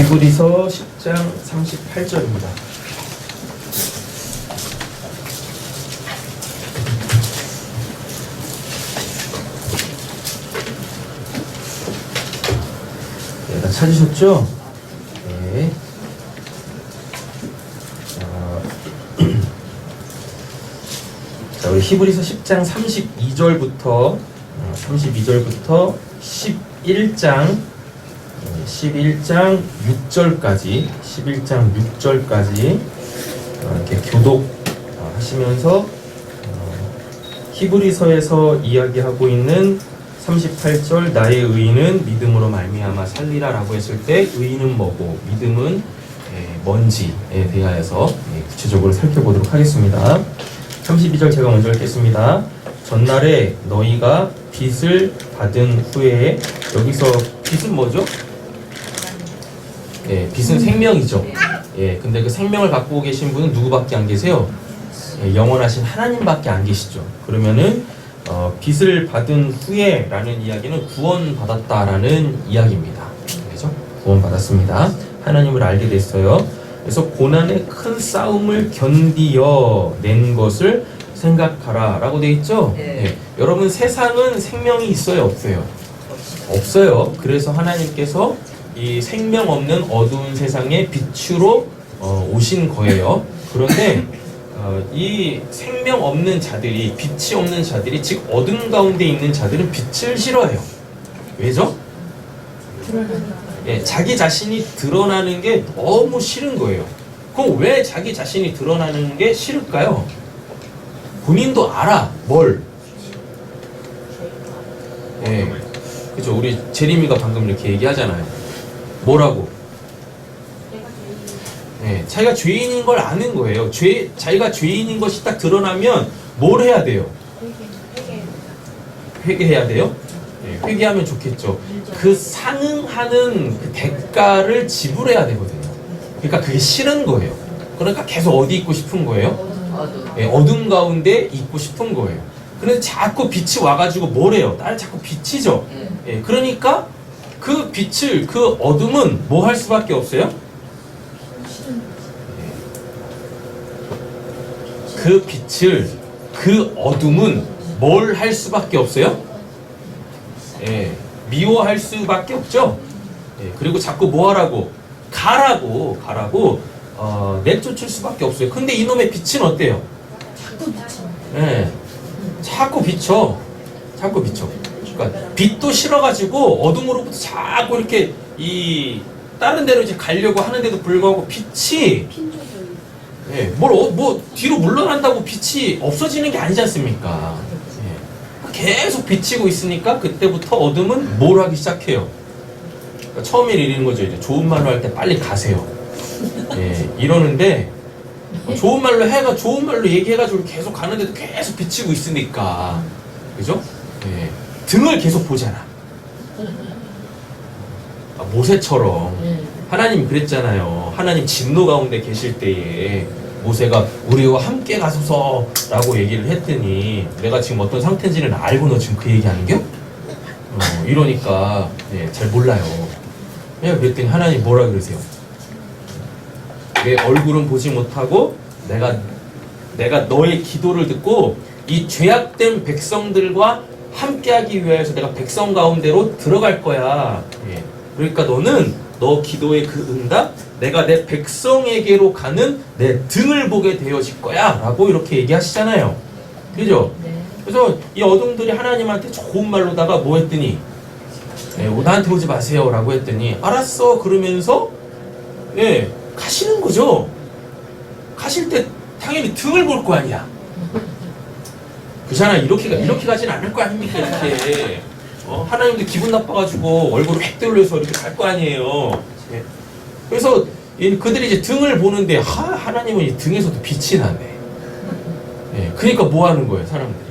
히브리서 10장 38절입니다. 다 찾으셨죠? 네. 자, 우리 히브리서 10장 32절부터 11장 6절까지 이렇게 교독하시면서 히브리서에서 이야기하고 있는 38절 나의 의인은 믿음으로 말미암아 살리라 라고 했을 때 의인은 뭐고 믿음은 뭔지에 대하여서 구체적으로 살펴보도록 하겠습니다. 32절 제가 먼저 읽겠습니다. 전날에 너희가 빚을 받은 후에, 여기서 빚은 뭐죠? 빚은 생명이죠. 근데 그 생명을 갖고 계신 분은 누구밖에 안 계세요? 영원하신 하나님밖에 안 계시죠. 그러면은 빚을 받은 후에 라는 이야기는 구원받았다라는 이야기입니다. 그죠? 구원받았습니다. 하나님을 알게 됐어요. 그래서 고난의 큰 싸움을 견디어 낸 것을 생각하라 라고 되어 있죠? 여러분, 세상은 생명이 있어요? 없어요? 없어요. 그래서 하나님께서 이 생명 없는 어두운 세상에 빛으로 오신 거예요. 그런데 이 생명 없는 자들이, 빛이 없는 자들이, 즉 어둠 가운데 있는 자들은 빛을 싫어해요. 왜죠? 자기 자신이 드러나는 게 너무 싫은 거예요. 그럼 왜 자기 자신이 드러나는 게 싫을까요? 본인도 알아. 뭘? 그죠? 우리 제리미가 방금 이렇게 얘기하잖아요. 뭐라고? 자기가 죄인인 걸 아는 거예요. 자기가 죄인인 것이 딱 드러나면 뭘 해야 돼요? 회개해야 돼요? 회개하면 좋겠죠. 그 상응하는 그 대가를 지불해야 되거든요. 그러니까 그게 싫은 거예요. 그러니까 계속 어디 있고 싶은 거예요? 어둠 가운데 있고 싶은 거예요. 그런데 자꾸 빛이 와가지고 뭘 해요? 나를 자꾸 비치죠. 그러니까 그 빛을, 그 어둠은 뭐 할 수밖에 없어요? 그 빛을, 그 어둠은 뭘 할 수밖에 없어요? 미워할 수밖에 없죠. 그리고 자꾸 뭐 하라고? 가라고 내쫓을 수밖에 없어요. 근데 이놈의 빛은 어때요? 자꾸 비쳐. 그러니까 빛도 싫어가지고 어둠으로부터 자꾸 이렇게 다른 데로 이제 가려고 하는데도 불구하고 빛이 뭐 뒤로 물러난다고 빛이 없어지는 게 아니지 않습니까? 계속 비치고 있으니까 그때부터 어둠은 뭘 하기 시작해요? 그러니까 처음에 이러는 거죠. 이제 좋은 말로 할 때 빨리 가세요. 이러는데 좋은 말로 얘기해가지고 계속 가는데도 계속 비치고 있으니까, 그죠? 등을 계속 보잖아. 모세처럼 하나님 그랬잖아요. 하나님 진노 가운데 계실 때에 모세가 우리와 함께 가소서 라고 얘기를 했더니 내가 지금 어떤 상태인지는 알고 너 지금 그 얘기하는겨? 이러니까 잘 몰라요. 그랬더니 하나님 뭐라 그러세요? 내 얼굴은 보지 못하고 내가 너의 기도를 듣고 이 죄악된 백성들과 함께하기 위해서 내가 백성 가운데로 들어갈 거야. 그러니까 너는 너 기도의 그 응답, 내가 내 백성에게로 가는 내 등을 보게 되어질 거야 라고 이렇게 얘기하시잖아요. 그죠? 그래서 이 어둠들이 하나님한테 좋은 말로다가 뭐 했더니 나한테 오지 마세요 라고 했더니 알았어 그러면서 가시는 거죠. 가실 때 당연히 등을 볼 거 아니야. 그잖아. 이렇게 가진 않을 거 아닙니까? 이렇게 하나님도 기분 나빠가지고 얼굴을 획 돌려서 이렇게 갈 거 아니에요. 그래서 그들이 이제 등을 보는데 하나님은 이 등에서도 빛이 나네. 그러니까 뭐 하는 거예요, 사람들이?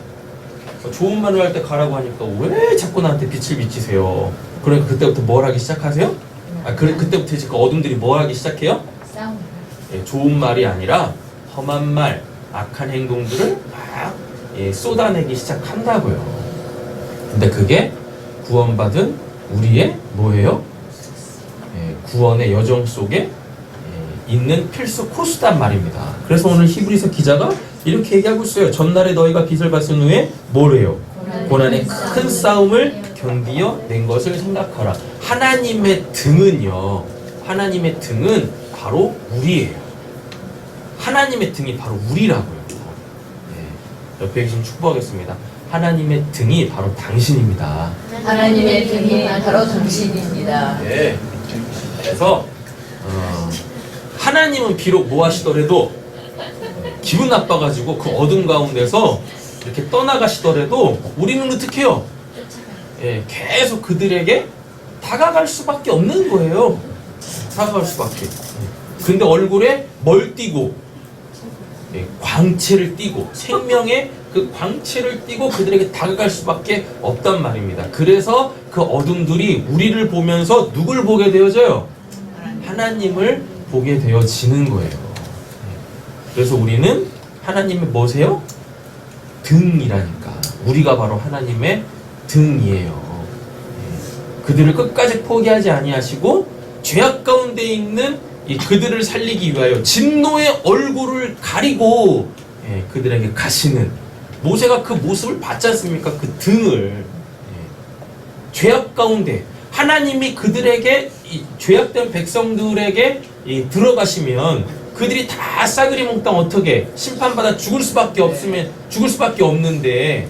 좋은 말을 할 때 가라고 하니까 왜 자꾸 나한테 빛을 비치세요? 그러니까 그때부터 뭘 하기 시작하세요? 그때부터 이제 그 어둠들이 뭘 하기 시작해요? 좋은 말이 아니라 험한 말, 악한 행동들을 막 쏟아내기 시작한다고요. 근데 그게 구원받은 우리의 뭐예요? 구원의 여정 속에 있는 필수 코스단 말입니다. 그래서 오늘 히브리서 기자가 이렇게 얘기하고 있어요. 전날에 너희가 빚을 받은 후에 뭐래요? 고난의 큰 싸움을 견디어 낸 것을 생각하라. 하나님의 등은요, 하나님의 등은 바로 우리예요. 하나님의 등이 바로 우리라고요. 네. 옆에 계신 축복하겠습니다. 하나님의 등이 바로 당신입니다. 하나님의 등이 바로 당신입니다. 네. 그래서 하나님은 비록 뭐 하시더라도 기분 나빠가지고 그 어둠 가운데서 이렇게 떠나가시더라도 우리는 어떻게 해요? 예, 계속 그들에게 다가갈 수밖에 없는 거예요. 다가갈 수밖에. 근데 얼굴에 뭘 띠고, 예, 광채를 띠고, 생명의 그 광채를 띠고 그들에게 다가갈 수밖에 없단 말입니다. 그래서 그 어둠들이 우리를 보면서 누굴 보게 되어져요? 하나님을 보게 되어지는 거예요. 그래서 우리는 하나님의 뭐세요? 등이라니까. 우리가 바로 하나님의 등이에요. 그들을 끝까지 포기하지 아니하시고 죄악 가운데 있는 이 그들을 살리기 위하여 진노의 얼굴을 가리고 그들에게 가시는, 모세가 그 모습을 봤지 않습니까? 그 등을. 죄악 가운데 하나님이 그들에게, 이 죄악된 백성들에게 들어가시면 그들이 다 싸그리 몽땅 어떻게 심판받아 죽을 수밖에 없는데,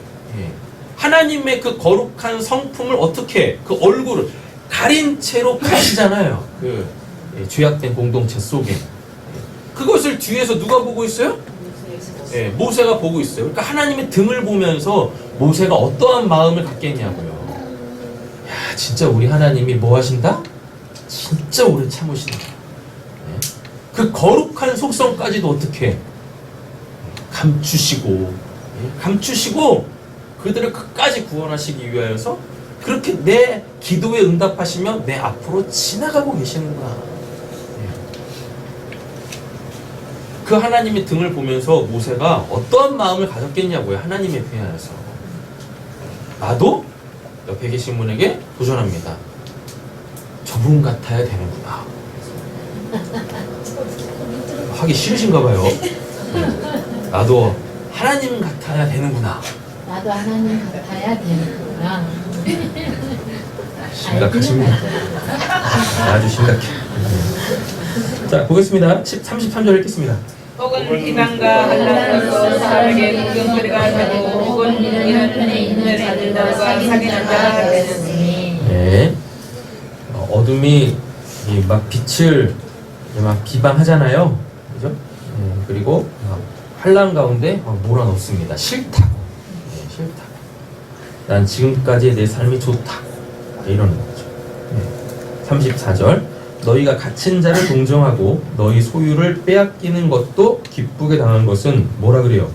하나님의 그 거룩한 성품을 어떻게, 그 얼굴을 가린 채로 가시잖아요. 그 죄악된 공동체 속에. 그것을 뒤에서 누가 보고 있어요? 모세가 보고 있어요. 그러니까 하나님의 등을 보면서 모세가 어떠한 마음을 갖겠냐고요. 야, 진짜 우리 하나님이 뭐 하신다? 진짜 오래 참으신다. 그 거룩한 속성까지도 어떻게 감추시고 그들을 끝까지 구원하시기 위하여서 그렇게 내 기도에 응답하시며 내 앞으로 지나가고 계시는구나. 그 하나님의 등을 보면서 모세가 어떠한 마음을 가졌겠냐고요. 하나님에 대하여서. 나도 옆에 계신 분에게 도전합니다. 저분 같아야 되는구나. 하기 싫으신가 봐요. 나도 하나님 같아야 되는구나. 나도 하나님 같아야 되는구나. 심각하십니다. 아주 심각해. 자, 보겠습니다. 33절 읽겠습니다. 혹은 비방과 한란으로 사람에게 구경거리가 되고 혹은 이런 편에 있는 자들과 사귀는 자가 되느니. 네. 어둠이 막 빛을 막 비방하잖아요. 그죠? 그리고 환란 가운데 몰아넣습니다. 싫다고. 싫다고. 난 지금까지의 내 삶이 좋다고. 이러는 거죠. 34절. 너희가 갇힌 자를 동정하고 너희 소유를 빼앗기는 것도 기쁘게 당한 것은 뭐라 그래요?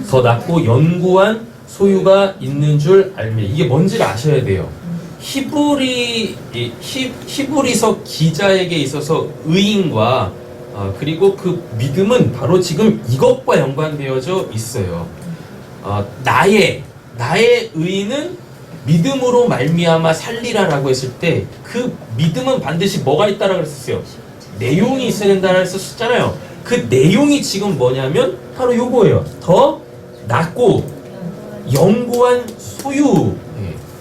더 낮고 연고한 소유가 있는 줄 알면, 이게 뭔지를 아셔야 돼요. 히브리서 기자에게 있어서 의인과 그리고 그 믿음은 바로 지금 이것과 연관되어져 있어요. 나의 의인은 믿음으로 말미암아 살리라라고 했을 때 그 믿음은 반드시 뭐가 있다라고 그랬었어요? 내용이 있어야 된다라고 했었잖아요. 그 내용이 지금 뭐냐면 바로 요거예요. 더 낮고 영고한 소유.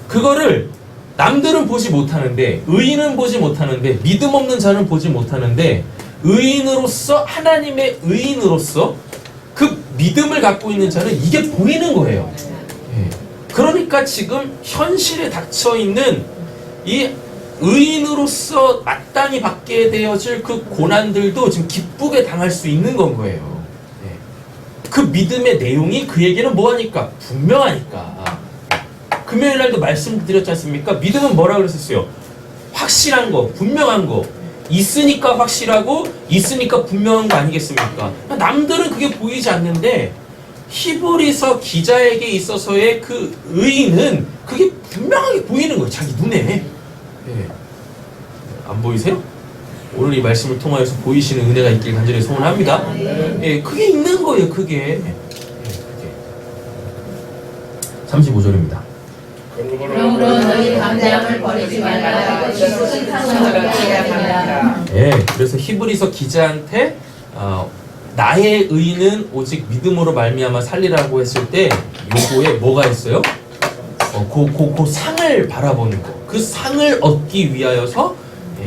그거를 남들은 보지 못하는데, 의인은 보지 못하는데, 믿음 없는 자는 보지 못하는데, 의인으로서, 하나님의 의인으로서 그 믿음을 갖고 있는 자는 이게 보이는 거예요. 그러니까 지금 현실에 닥쳐있는 이 의인으로서 마땅히 받게 되어질 그 고난들도 지금 기쁘게 당할 수 있는 건 거예요. 그 믿음의 내용이 그에게는 뭐하니까? 분명하니까. 금요일 날도 말씀드렸지 않습니까? 믿음은 뭐라 그랬었어요? 확실한 거, 분명한 거. 있으니까 확실하고 있으니까 분명한 거 아니겠습니까? 남들은 그게 보이지 않는데 히브리서 기자에게 있어서의 그 의의는 그게 분명하게 보이는 거예요. 자기 눈에. 안 보이세요? 오늘 이 말씀을 통하여서 보이시는 은혜가 있길 간절히 소원합니다. 그게 있는 거예요. 그게. 35절입니다. 그러므로 너희 감장을 버리지 말라. 이것은 상처를 기약합니다. 예, 그래서 히브리서 기자한테 나의 의는 오직 믿음으로 말미암아 살리라고 했을 때 요거에 뭐가 있어요? 그 상을 바라보는 거. 그 상을 얻기 위하여서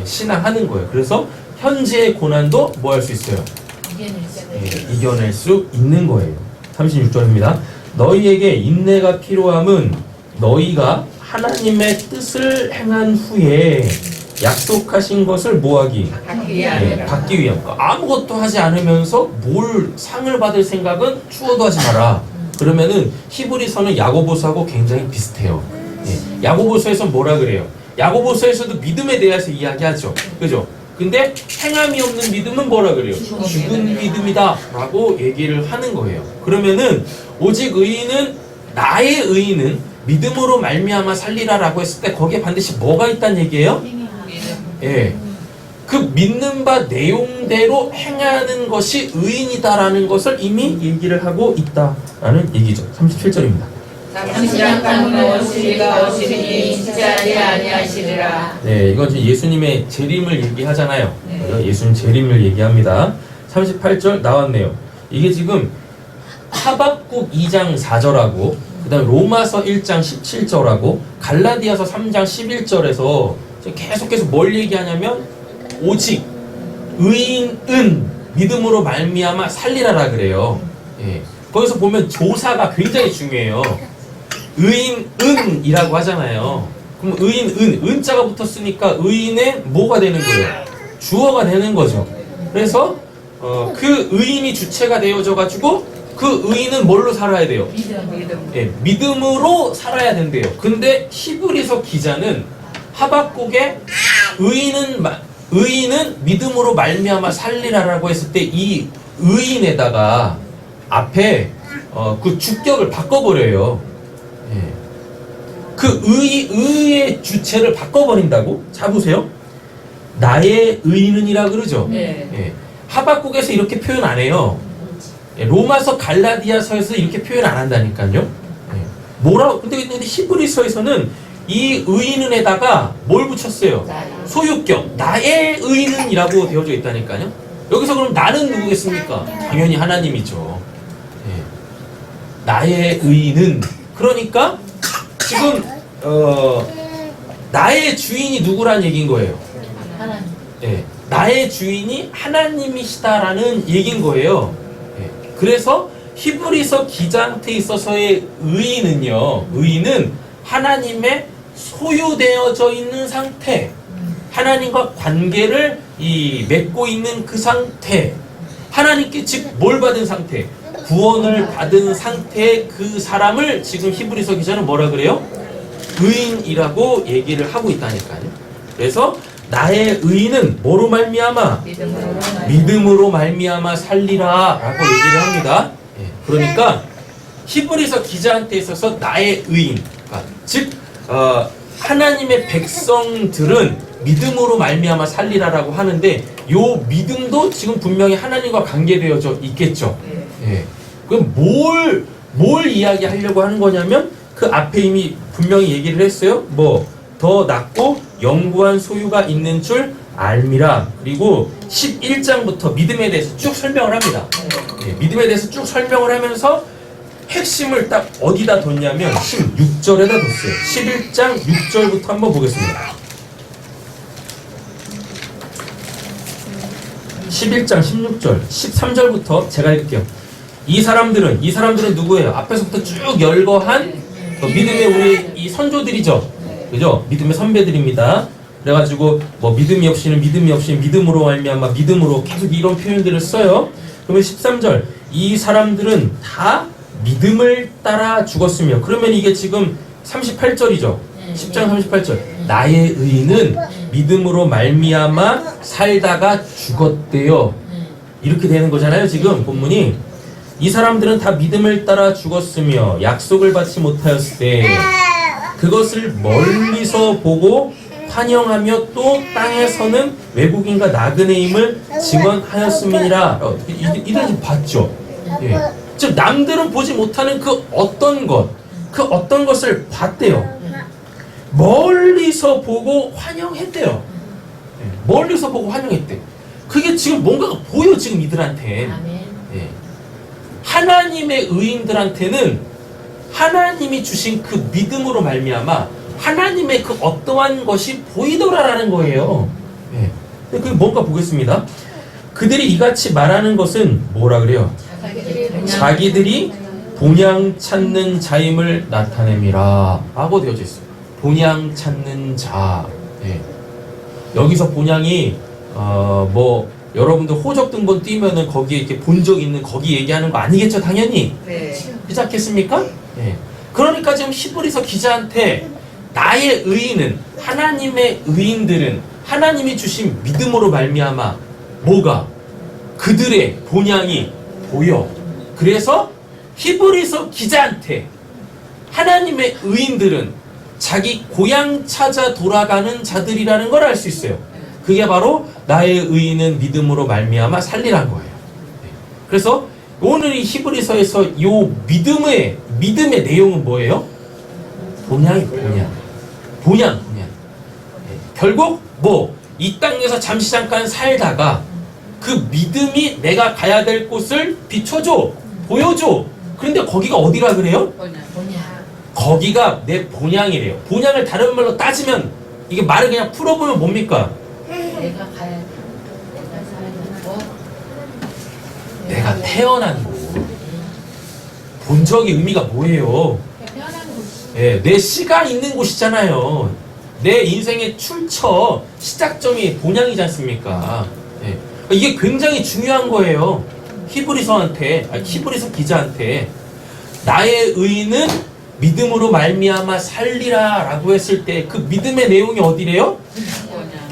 신앙하는 거예요. 그래서 현재의 고난도 뭐 할 수 있어요? 이겨낼 수 있는 거예요. 36절입니다. 너희에게 인내가 필요함은 너희가 하나님의 뜻을 행한 후에 약속하신 것을 뭐하기? 받기 위함. 아무것도 하지 않으면서 뭘 상을 받을 생각은 추워도 하지 마라. 그러면은 히브리서는 야고보서하고 굉장히 비슷해요. 야고보서에서 뭐라 그래요? 야고보서에서도 믿음에 대해서 이야기하죠. 그죠? 근데 행함이 없는 믿음은 뭐라 그래요? 죽은 믿음이다 라고 얘기를 하는 거예요. 그러면은 오직 의인은 나의 의인은 믿음으로 말미암아 살리라 라고 했을 때 거기에 반드시 뭐가 있다는 얘기예요? 예. 그 믿는 바 내용대로 행하는 것이 의인이다라는 것을 이미 얘기를 하고 있다라는 얘기죠. 37절입니다. 잠시간 오시리가 오시리니 진짜리 아니하시리라. 네, 이건 이제 예수님의 재림을 얘기하잖아요. 예수님 재림을 얘기합니다. 38절 나왔네요. 이게 지금 하박국 2장 4절하고 그 다음에 로마서 1장 17절하고 갈라디아서 3장 11절에서 계속해서 뭘 얘기하냐면 오직 의인은 믿음으로 말미암아 살리라라 그래요. 예. 거기서 보면 조사가 굉장히 중요해요. 의인은이라고 하잖아요. 그럼 은자가 붙었으니까 의인의 뭐가 되는 거예요? 주어가 되는 거죠. 그래서 그 의인이 주체가 되어져 가지고 그 의인은 뭘로 살아야 돼요? 예, 믿음으로 살아야 된대요. 근데 히브리서 기자는 하박국의 의인은 믿음으로 말미암아 살리라라고 했을 때 이 의인에다가 앞에 그 주격을 바꿔버려요. 예. 그 의의 주체를 바꿔버린다고? 자 보세요. 나의 의인은이라 그러죠. 예. 하박국에서 이렇게 표현 안 해요. 예. 로마서 갈라디아서에서 이렇게 표현 안 한다니까요. 예. 뭐라고? 근데 히브리서에서는 이 의인은에다가 뭘 붙였어요? 소유격. 나의 의인은이라고 되어져 있다니까요. 여기서 그럼 나는 누구겠습니까? 당연히 하나님이죠. 예. 나의 의인은 그러니까 지금 나의 주인이 누구란 얘기인 거예요? 하나님. 예. 나의 주인이 하나님이시다라는 얘기인 거예요. 예. 그래서 히브리서 기자한테 있어서의 의인은요. 의인은 하나님의 소유되어져 있는 상태, 하나님과 관계를 맺고 있는 그 상태, 하나님께 즉 뭘 받은 상태, 구원을 받은 상태의 그 사람을 지금 히브리서 기자는 뭐라 그래요? 의인이라고 얘기를 하고 있다니까요. 그래서 나의 의인은 뭐로 말미암아? 믿음으로 말미암아 살리라 라고 얘기를 합니다. 그러니까 히브리서 기자한테 있어서 나의 의인, 즉 하나님의 백성들은 믿음으로 말미암아 살리라라고 하는데 요 믿음도 지금 분명히 하나님과 관계되어져 있겠죠. 예. 그럼 뭘 이야기하려고 하는 거냐면 그 앞에 이미 분명히 얘기를 했어요. 뭐 더 낫고 영구한 소유가 있는 줄 알미라. 그리고 11장부터 믿음에 대해서 쭉 설명을 합니다. 예. 믿음에 대해서 쭉 설명을 하면서 핵심을 딱 어디다 뒀냐면 16절에다 뒀어요. 11장 6절부터 한번 보겠습니다. 11장 16절 13절부터 제가 읽을게요. 이 사람들은 누구예요? 앞에서부터 쭉 열거한 믿음의 우리 이 선조들이죠. 그죠? 믿음의 선배들입니다. 그래가지고 뭐 믿음이 없이는 믿음으로 말미암아 믿음으로 계속 이런 표현들을 써요. 그러면 13절 이 사람들은 다 믿음을 따라 죽었으며, 그러면 이게 지금 38절이죠. 10장 38절. 나의 의인은 믿음으로 말미암아 살다가 죽었대요. 이렇게 되는 거잖아요. 지금 본문이. 이 사람들은 다 믿음을 따라 죽었으며 약속을 받지 못하였을 때 그것을 멀리서 보고 환영하며 또 땅에서는 외국인과 나그네임을 증언하였음이니라. 이런 봤죠. 예. 즉 남들은 보지 못하는 그 어떤 것을 봤대요. 멀리서 보고 환영했대요. 멀리서 보고 환영했대. 그게 지금 뭔가가 보여 지금 이들한테. 예. 하나님의 의인들한테는 하나님이 주신 그 믿음으로 말미암아 하나님의 그 어떠한 것이 보이더라라는 거예요. 예. 그게 뭔가 보겠습니다. 그들이 이같이 말하는 것은 뭐라 그래요? 자기들이 본향 찾는 자임을 나타냄이라 라고 되어져 있어요. 본향 찾는 자. 예. 여기서 본향이 뭐 여러분들 호적 등본 띄면은 거기에 이렇게 본 적 있는 거기 얘기하는 거 아니겠죠, 당연히. 네. 그렇지 않겠습니까? 예. 그러니까 지금 히브리서 기자한테 나의 의인은 하나님의 의인들은 하나님이 주신 믿음으로 말미암아 뭐가 그들의 본향이 보여. 그래서 히브리서 기자한테 하나님의 의인들은 자기 고향 찾아 돌아가는 자들이라는 걸 알 수 있어요. 그게 바로 나의 의인은 믿음으로 말미암아 살리란 거예요. 그래서 오늘 이 히브리서에서 요 믿음의 내용은 뭐예요? 본향이 본향. 결국 뭐 이 땅에서 잠시 잠깐 살다가 그 믿음이 내가 가야 될 곳을 비춰줘, 보여줘. 그런데 거기가 어디라 그래요? 거기가 내 본향이래요. 본향을 다른 말로 따지면 이게 말을 그냥 풀어보면 뭡니까? 내가 가야 돼. 내가 살아야 거. 내가 태어난 곳. 본적의 의미가 뭐예요? 예, 내 씨가 있는 곳이잖아요. 내 인생의 출처, 시작점이 본향이지 않습니까? 예. 이게 굉장히 중요한 거예요. 히브리서 기자한테 나의 의인은 믿음으로 말미암아 살리라 라고 했을 때 그 믿음의 내용이 어디래요?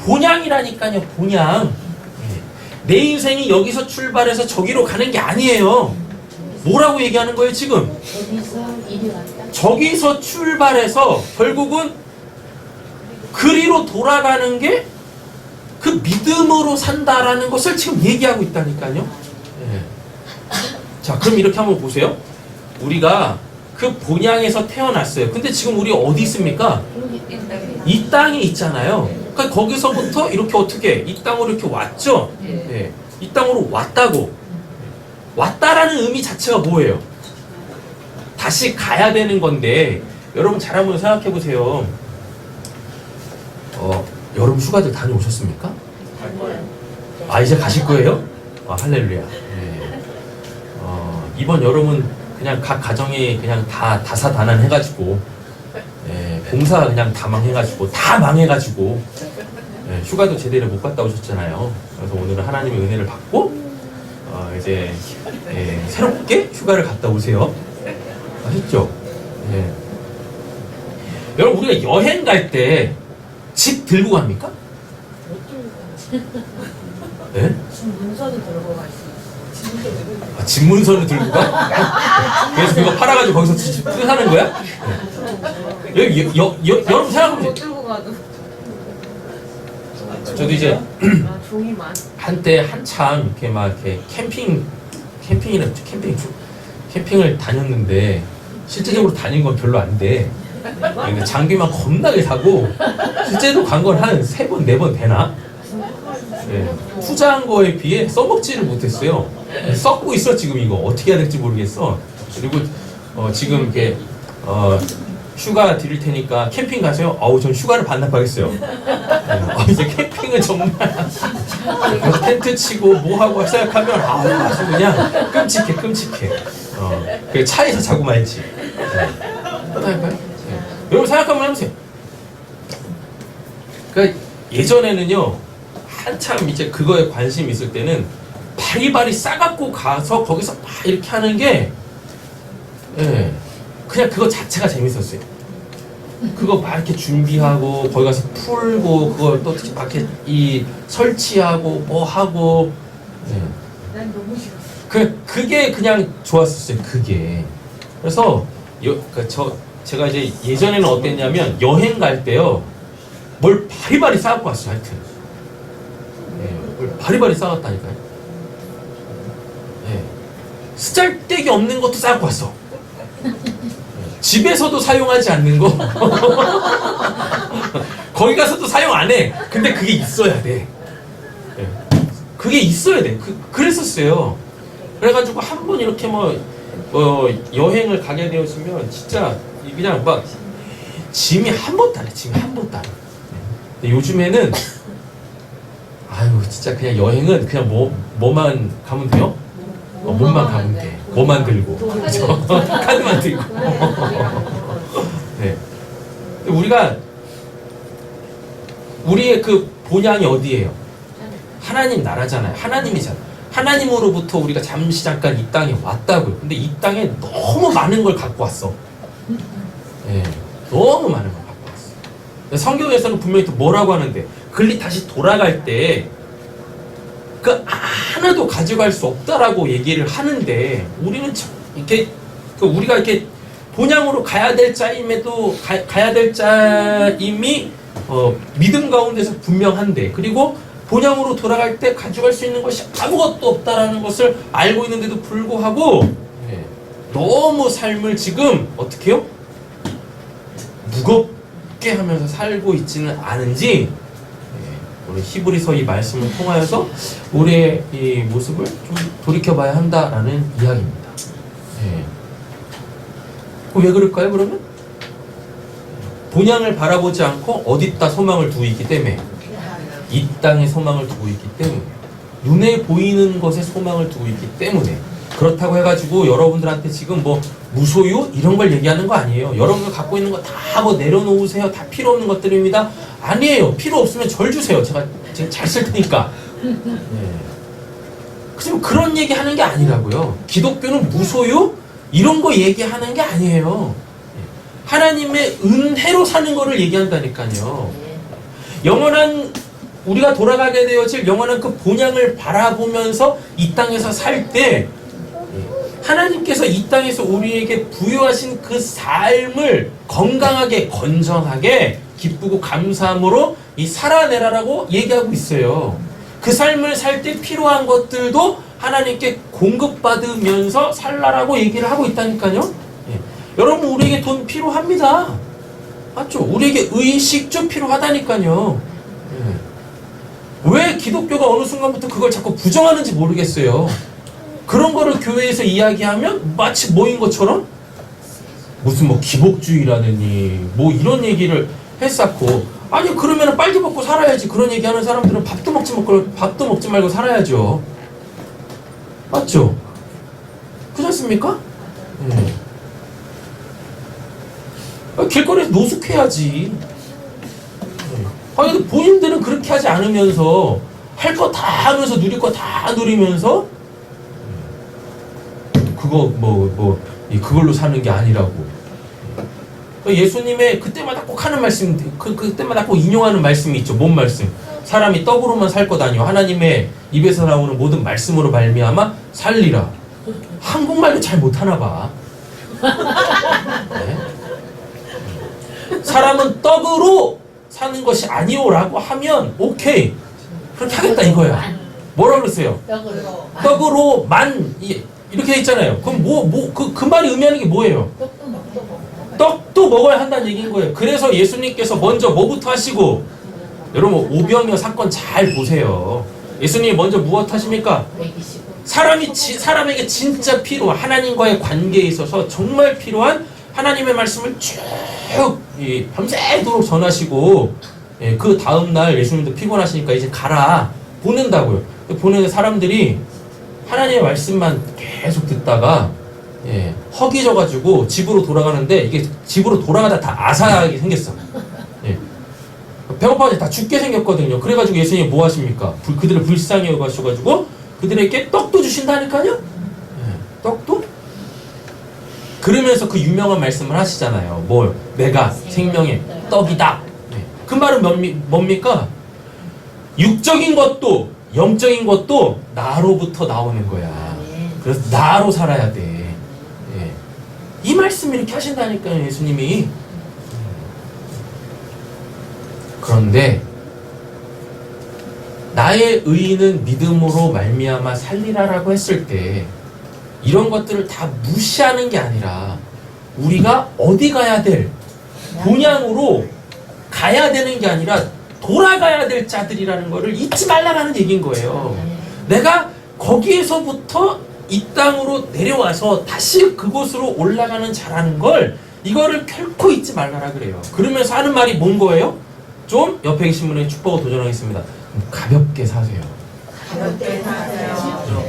본향이라니까요. 본향. 내 인생이 여기서 출발해서 저기로 가는 게 아니에요. 뭐라고 얘기하는 거예요 지금? 저기서 출발해서 결국은 그리로 돌아가는 게 그 믿음으로 산다라는 것을 지금 얘기하고 있다니까요. 네. 자, 그럼 이렇게 한번 보세요. 우리가 그 본향에서 태어났어요. 근데 지금 우리 어디 있습니까? 이 땅에 있잖아요. 그러니까 거기서부터 이렇게 어떻게 이 땅으로 이렇게 왔죠? 네. 이 땅으로 왔다고. 왔다라는 의미 자체가 뭐예요? 다시 가야 되는 건데 여러분 잘 한번 생각해 보세요. 여름 휴가들 다녀오셨습니까? 아, 이제 가실 거예요? 아, 할렐루야. 네. 이번 여름은 그냥 각 가정이 그냥 다 다사다난 해가지고, 봉사 그냥 다 망해가지고, 휴가도 제대로 못 갔다 오셨잖아요. 그래서 오늘은 하나님의 은혜를 받고, 이제, 새롭게 휴가를 갔다 오세요. 아셨죠? 여러분, 우리가 여행 갈 때, 집 들고 갑니까? 네? 집 문서도 들고 가 있어요. 아, 집 문서를 들고 가? 그래서 그거 팔아가지고 거기서 집 하는 거야? 네. 여러분 생각해보세요. 들고 가도. 저도 이제 종이만. 한때 한참 이렇게 막 이렇게 캠핑을 다녔는데 실제적으로 다닌 건 별로 안 돼. 장비만 겁나게 사고 실제로 간 건 한 3번, 4번 되나? 투자한 거에 비해 써먹지를 못했어요. 썩고 있어 지금 이거 어떻게 해야 될지 모르겠어. 그리고 지금 이렇게 휴가 드릴 테니까 캠핑 가세요. 전 휴가를 반납하겠어요. 이제 캠핑은 정말 텐트 치고 뭐 하고 생각하면 아주 그냥 끔찍해. 그 차에서 자고만 했지. 그렇다니까요. 여러분 생각 한번 해보세요. 그러니까 예전에는요 한참 이제 그거에 관심이 있을 때는 바리바리 싸갖고 가서 거기서 막 이렇게 하는 게 그냥 그거 자체가 재밌었어요. 그거 막 이렇게 준비하고 거기 가서 풀고 그걸 또 막 이렇게 설치하고 뭐 하고 난 너무 싫어. 그게 그냥 좋았었어요. 그게. 그래서 제가 이제 예전에는 어땠냐면 여행 갈 때요 뭘 바리바리 싸갖고 왔어요. 하여튼 뭘 바리바리 싸갔다니까요. 쓰잘데기 없는 것도 싸갖고 왔어. 집에서도 사용하지 않는 거 거기 가서도 사용 안 해. 근데 그게 있어야 돼. 예. 그게 있어야 돼. 그랬었어요. 그래가지고 한 번 이렇게 여행을 가게 되었으면 진짜 그냥 막 짐이 한 번 따라. 근데 요즘에는 아유 진짜 그냥 여행은 그냥 뭐만 가면 돼요? 몸만 가면 돼. 뭐만 들고 그렇죠? 카드만 들고. 네. 우리의 그 본향이 어디예요? 하나님 나라잖아요. 하나님이잖아요. 하나님으로부터 우리가 잠시 잠깐 이 땅에 왔다고요. 근데 이 땅에 너무 많은 걸 갖고 왔어. 네. 너무 많은 걸 갖고 왔어. 성경에서는 분명히 또 뭐라고 하는데 글리 다시 돌아갈 때 그 하나도 가져갈 수 없다라고 얘기를 하는데 우리는 이렇게 우리가 이렇게 본향으로 가야 될 짜임에도 가야 될 짜임이 믿음 가운데서 분명한데 그리고 본향으로 돌아갈 때 가져갈 수 있는 것이 아무것도 없다라는 것을 알고 있는데도 불구하고 너무 삶을 지금 어떻게 해요? 무겁게 하면서 살고 있지는 않은지 우리 히브리서 이 말씀을 통하여서 우리의 이 모습을 좀 돌이켜봐야 한다라는 이야기입니다. 왜 그럴까요? 그러면 본향을 바라보지 않고 어디다 소망을 두고 있기 때문에 이 땅에 소망을 두고 있기 때문에 눈에 보이는 것에 소망을 두고 있기 때문에 그렇다고 해가지고 여러분들한테 지금 무소유 이런 걸 얘기하는 거 아니에요. 여러분들 갖고 있는 거 다 내려놓으세요. 다 필요 없는 것들입니다. 아니에요. 필요 없으면 절 주세요. 제가 지금 잘 쓸 테니까. 그지만 그런 얘기 하는 게 아니라고요. 기독교는 무소유 이런 거 얘기하는 게 아니에요. 하나님의 은혜로 사는 거를 얘기한다니까요. 영원한 우리가 돌아가게 되어질 영원한 그 본향을 바라보면서 이 땅에서 살 때 하나님께서 이 땅에서 우리에게 부여하신 그 삶을 건강하게 건전하게 기쁘고 감사함으로 살아내라라고 얘기하고 있어요. 그 삶을 살 때 필요한 것들도 하나님께 공급받으면서 살라라고 얘기를 하고 있다니까요. 여러분 우리에게 돈 필요합니다. 맞죠? 우리에게 의식주 필요하다니까요. 왜 기독교가 어느 순간부터 그걸 자꾸 부정하는지 모르겠어요. 그런 거를 교회에서 이야기하면 마치 뭐인 것처럼 무슨 기복주의라느니 이런 얘기를 했었고 아니 그러면 빨개 먹고 살아야지. 그런 얘기하는 사람들은 밥도 먹지 말고 살아야죠. 맞죠? 그렇지 않습니까? 길거리에서 노숙해야지. 아니 본인들은 그렇게 하지 않으면서 할 거 다 하면서 누릴 거 다 누리면서 그걸로 사는 게 아니라고. 예수님의 그때마다 꼭 하는 말씀, 그때마다 꼭 인용하는 말씀이 있죠. 뭔 말씀? 사람이 떡으로만 살 것 아니요 하나님의 입에서 나오는 모든 말씀으로 말미암아 살리라. 한국말도 잘 못하나 봐. 네? 사람은 떡으로 사는 것이 아니오라고 하면 오케이 그렇게 하겠다 이거야. 뭐라 그랬어요? 떡으로만 이렇게 돼 있잖아요. 그럼 그 말이 의미하는 게 뭐예요? 떡도 먹어야 한다는 얘기인 거예요. 그래서 예수님께서 먼저 뭐부터 하시고 여러분 오병이어 사건 잘 보세요. 예수님이 먼저 무엇 하십니까? 사람에게 진짜 필요한 하나님과의 관계에 있어서 정말 필요한 하나님의 말씀을 쭉 밤새도록 전하시고 그 다음날 예수님도 피곤하시니까 이제 가라 보낸다고요. 보내는 사람들이 하나님의 말씀만 계속 듣다가 허기져가지고 집으로 돌아가는데 이게 집으로 돌아가다 다 아사하게 생겼어. 배고파서 다 죽게 생겼거든요. 그래가지고 예수님이 뭐 하십니까? 그들을 불쌍히 여가셔가지고 그들에게 떡도 주신다니까요. 떡도? 그러면서 그 유명한 말씀을 하시잖아요. 내가 생명의 떡이다. 그 말은 뭡니까? 육적인 것도 영적인 것도 나로부터 나오는 거야. 그래서 나로 살아야 돼. 이 말씀 이렇게 하신다니까요, 예수님이. 그런데 나의 의인은 믿음으로 말미암아 살리라라고 했을 때 이런 것들을 다 무시하는 게 아니라 우리가 어디 가야 될 본향으로 가야 되는 게 아니라 돌아가야 될 자들이라는 거를 잊지 말라라는 얘기인 거예요. 내가 거기에서부터 이 땅으로 내려와서 다시 그곳으로 올라가는 자라는 걸 이거를 결코 잊지 말라라 그래요. 그러면서 하는 말이 뭔 거예요? 좀 옆에 계신 분에게 축복을 도전하겠습니다. 가볍게 사세요. 가볍게 사세요.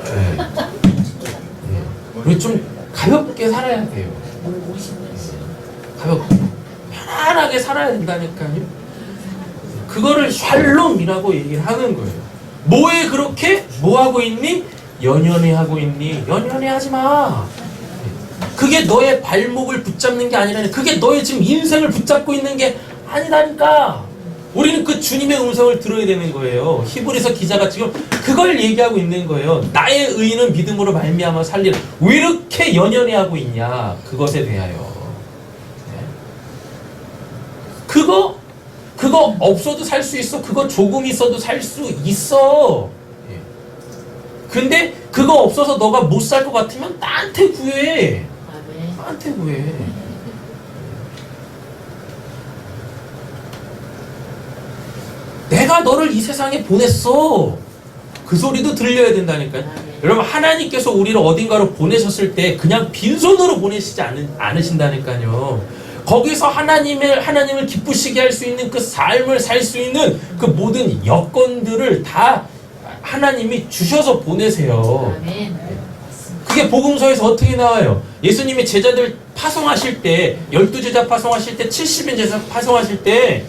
네. 우리 좀 가볍게 살아야 돼요. 가볍게 편안하게 살아야 된다니까요. 그거를 샬롬이라고 얘기를 하는 거예요. 뭐에 그렇게 뭐 하고 있니? 연연해 하고 있니? 연연해 하지 마. 그게 너의 발목을 붙잡는 게 아니라 그게 너의 지금 인생을 붙잡고 있는 게 아니다니까. 우리는 그 주님의 음성을 들어야 되는 거예요. 히브리서 기자가 지금 그걸 얘기하고 있는 거예요. 나의 의인은 믿음으로 말미암아 살리라. 왜 이렇게 연연해 하고 있냐? 그것에 대하여. 그거 없어도 살 수 있어. 그거 조금 있어도 살 수 있어. 근데 그거 없어서 너가 못 살 것 같으면 나한테 구해. 나한테 구해. 내가 너를 이 세상에 보냈어. 그 소리도 들려야 된다니까요. 여러분, 하나님께서 우리를 어딘가로 보내셨을 때 그냥 빈손으로 보내시지 않으신다니까요. 거기서 하나님을 기쁘시게 할 수 있는 그 삶을 살 수 있는 그 모든 여건들을 다 하나님이 주셔서 보내세요. 그게 복음서에서 어떻게 나와요? 예수님이 제자들 파송하실 때, 12제자 파송하실 때, 70인 제자 파송하실 때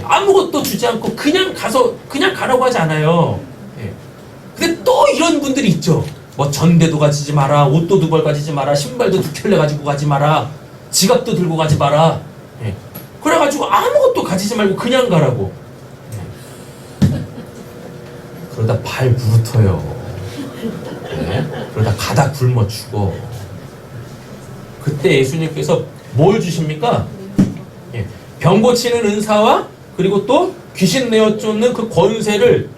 아무것도 주지 않고 그냥 가라고 하지 않아요. 근데 또 이런 분들이 있죠. 뭐 전대도 가지지 마라, 옷도 2벌 가지지 마라, 신발도 2켤레 가지고 가지 마라, 지갑도 들고 가지 마라. 그래가지고 아무것도 가지지 말고 그냥 가라고. 그러다 발 부르터요. 그러다 가다 굶어 죽어. 그때 예수님께서 뭘 주십니까? 병 고치는 은사와 그리고 또 귀신 내어 쫓는 그 권세를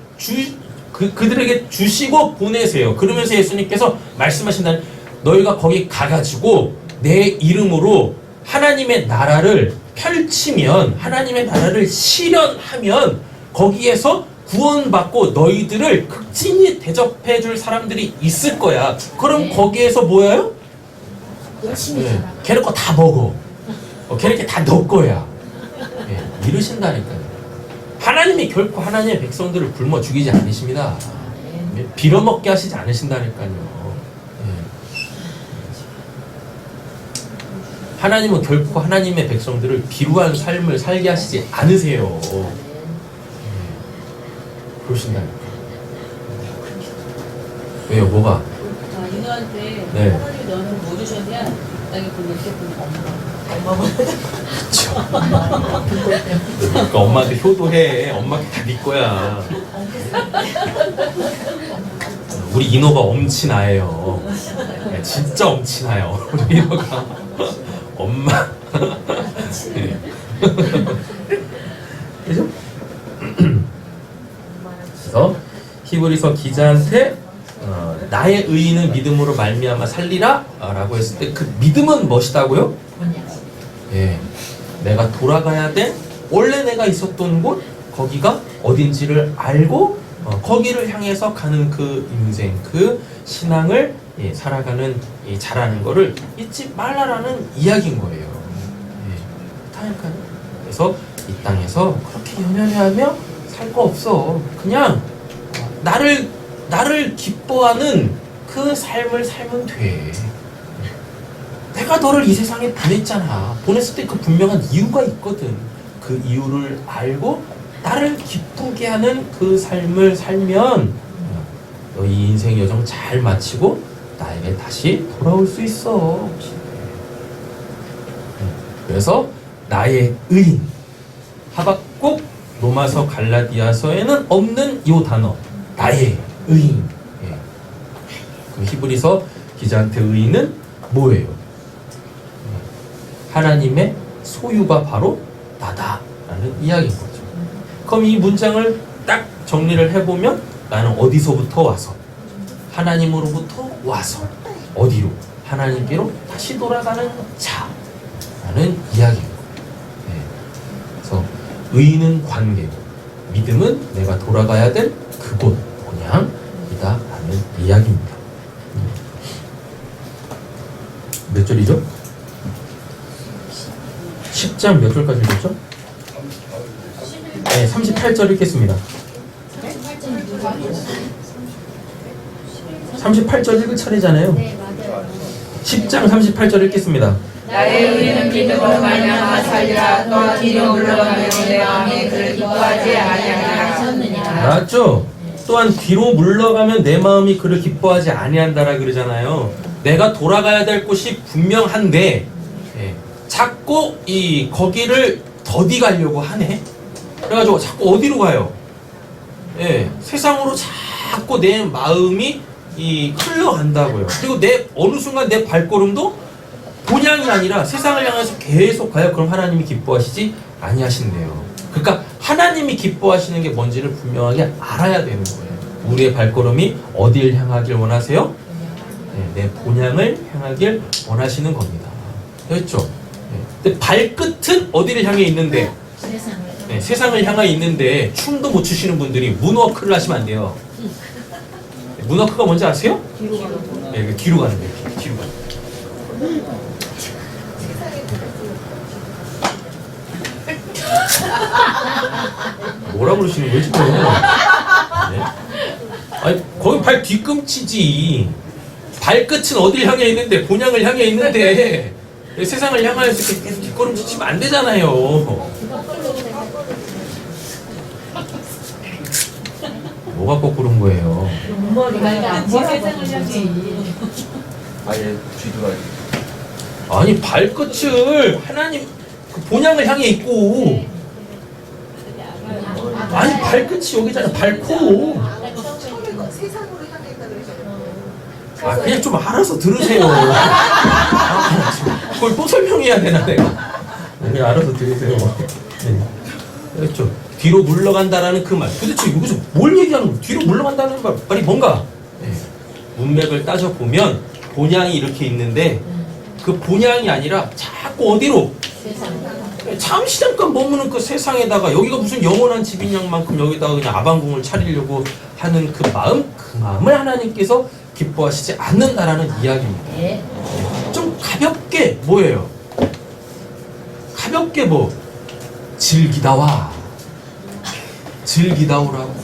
그들에게 주시고 보내세요. 그러면서 예수님께서 말씀하신다는, 너희가 거기 가가지고 내 이름으로 하나님의 나라를 펼치면, 하나님의 나라를 실현하면 거기에서 구원받고 너희들을 극진히 대접해 줄 사람들이 있을 거야. 그럼 거기에서 뭐예요? 걔네 거 다 먹어. 걔네 다 너 거야. 이러신다니까요. 하나님이 결코 하나님의 백성들을 굶어 죽이지 않으십니다. 빌어먹게 하시지 않으신다니까요. 하나님은 결코 하나님의 백성들을 비루한 삶을 살게 하시지 않으세요. 그러신다니까. 왜요? 뭐가? 인호한테 네. 하나님이 너한테 뭐 주셨냐? 나에게 그 이렇게 엄마보다 그러니까 엄마한테 효도해. 엄마한테 다 네 거야. 우리 인호가 엄친아예요. 진짜 엄친아요. 우리 인호가 엄마. 네. 그죠? 그래서 히브리서 기자한테 나의 의인은 믿음으로 말미암아 살리라 라고 했을 때 그 믿음은 무엇이다고요? 내가 돌아가야 돼. 원래 내가 있었던 곳, 거기가 어딘지를 알고 거기를 향해서 가는 그 인생, 그 신앙을 살아가는, 자라는 거를 잊지 말라라는 이야기인 거예요. 그래서 이 땅에서 그렇게 연연해하며 살 거 없어. 그냥 나를 기뻐하는 그 삶을 살면 돼. 내가 너를 이 세상에 보냈잖아. 보냈을 때 그 분명한 이유가 있거든. 그 이유를 알고 나를 기쁘게 하는 그 삶을 살면 너 이 인생 여정 잘 마치고 나에게 다시 돌아올 수 있어. 그래서 나의 의인, 하박국, 로마서, 갈라디아서에는 없는 이 단어, 나의 의인. 그 히브리서 기자한테 의인은 뭐예요? 하나님의 소유가 바로 나다라는 이야기인 거죠. 그럼 이 문장을 딱 정리를 해보면 나는 어디서부터 와서, 하나님으로부터 와서 어디로? 하나님께로 다시 돌아가는 자라는 이야기입니다. 네. 그래서 의는 관계고 믿음은 내가 돌아가야 될 그곳 본향이다 라는 이야기입니다. 몇 절이죠? 10장 몇 절까지 읽었죠? 네, 38절 읽겠습니다. 38절 읽을 차례잖아요. 네, 맞아요. 10장 38절 읽겠습니다. 나의 의는 믿음으로 말미암아 살리라. 또한 뒤로 물러가면 내 마음이 그를 기뻐하지 아니하리라. 하셨느니라. 맞죠? 또한 뒤로 물러가면 내 마음이 그를 기뻐하지 아니한다라 그러잖아요. 내가 돌아가야 될 곳이 분명한데 예, 자꾸 이 거기를 더디 가려고 하네. 그래가지고 자꾸 어디로 가요? 예, 세상으로 자꾸 내 마음이 이 흘러간다고요. 그리고 내 어느 순간 내 발걸음도 본향이 아니라 세상을 향해서 계속 가요. 그럼 하나님이 기뻐하시지 아니하신대요. 그러니까 하나님이 기뻐하시는 게 뭔지를 분명하게 알아야 되는 거예요. 우리의 발걸음이 어디를 향하길 원하세요? 네, 내 본향을 향하길 원하시는 겁니다. 그렇죠? 네. 근데 발끝은 어디를 향해 있는데? 세상을. 네, 세상을 향해 있는데 춤도 못 추시는 분들이 문워크를 하시면 안 돼요. 네, 문워크가 뭔지 아세요? 뒤로 가는 네, 뒤로 가는 거예요. 뒤로 가는 거예요. 뭐라 그러시는 거예요 지금? 네? 아니 거기 발 뒤꿈치지. 발끝은 어딜 향해 있는데 본향을 향해 있는데 세상을 향하여서 이렇게 계속 뒷걸음질 치면 안 되잖아요. 뭐가 거꾸로인 거예요? 머리가 안 보라고. 아예 뒤돌아야 아니 발끝을 하나님 그 본향을 향해 있고 아니 발끝이 여기잖아. 발코. 세상으로 향해 있다 그러잖아요. 아 그냥 좀 알아서 들으세요. 아, 그걸 또 설명해야 되나 내가? 그냥 알아서 들으세요. 네. 그렇죠. 뒤로 물러간다라는 그 말. 도대체 여기서 뭘 얘기하는 거야? 뒤로 물러간다는 말이 뭔가? 네. 문맥을 따져 보면 본향이 이렇게 있는데 그 본향이 아니라 자꾸 어디로? 세상. 잠시 잠깐 머무는 그 세상에다가 여기가 무슨 영원한 집인 양만큼 여기다가 그냥 아방궁을 차리려고 하는 그 마음을 하나님께서 기뻐하시지 않는다라는 이야기입니다. 네. 좀 가볍게 뭐예요? 가볍게 뭐 즐기다와 즐기다오라고.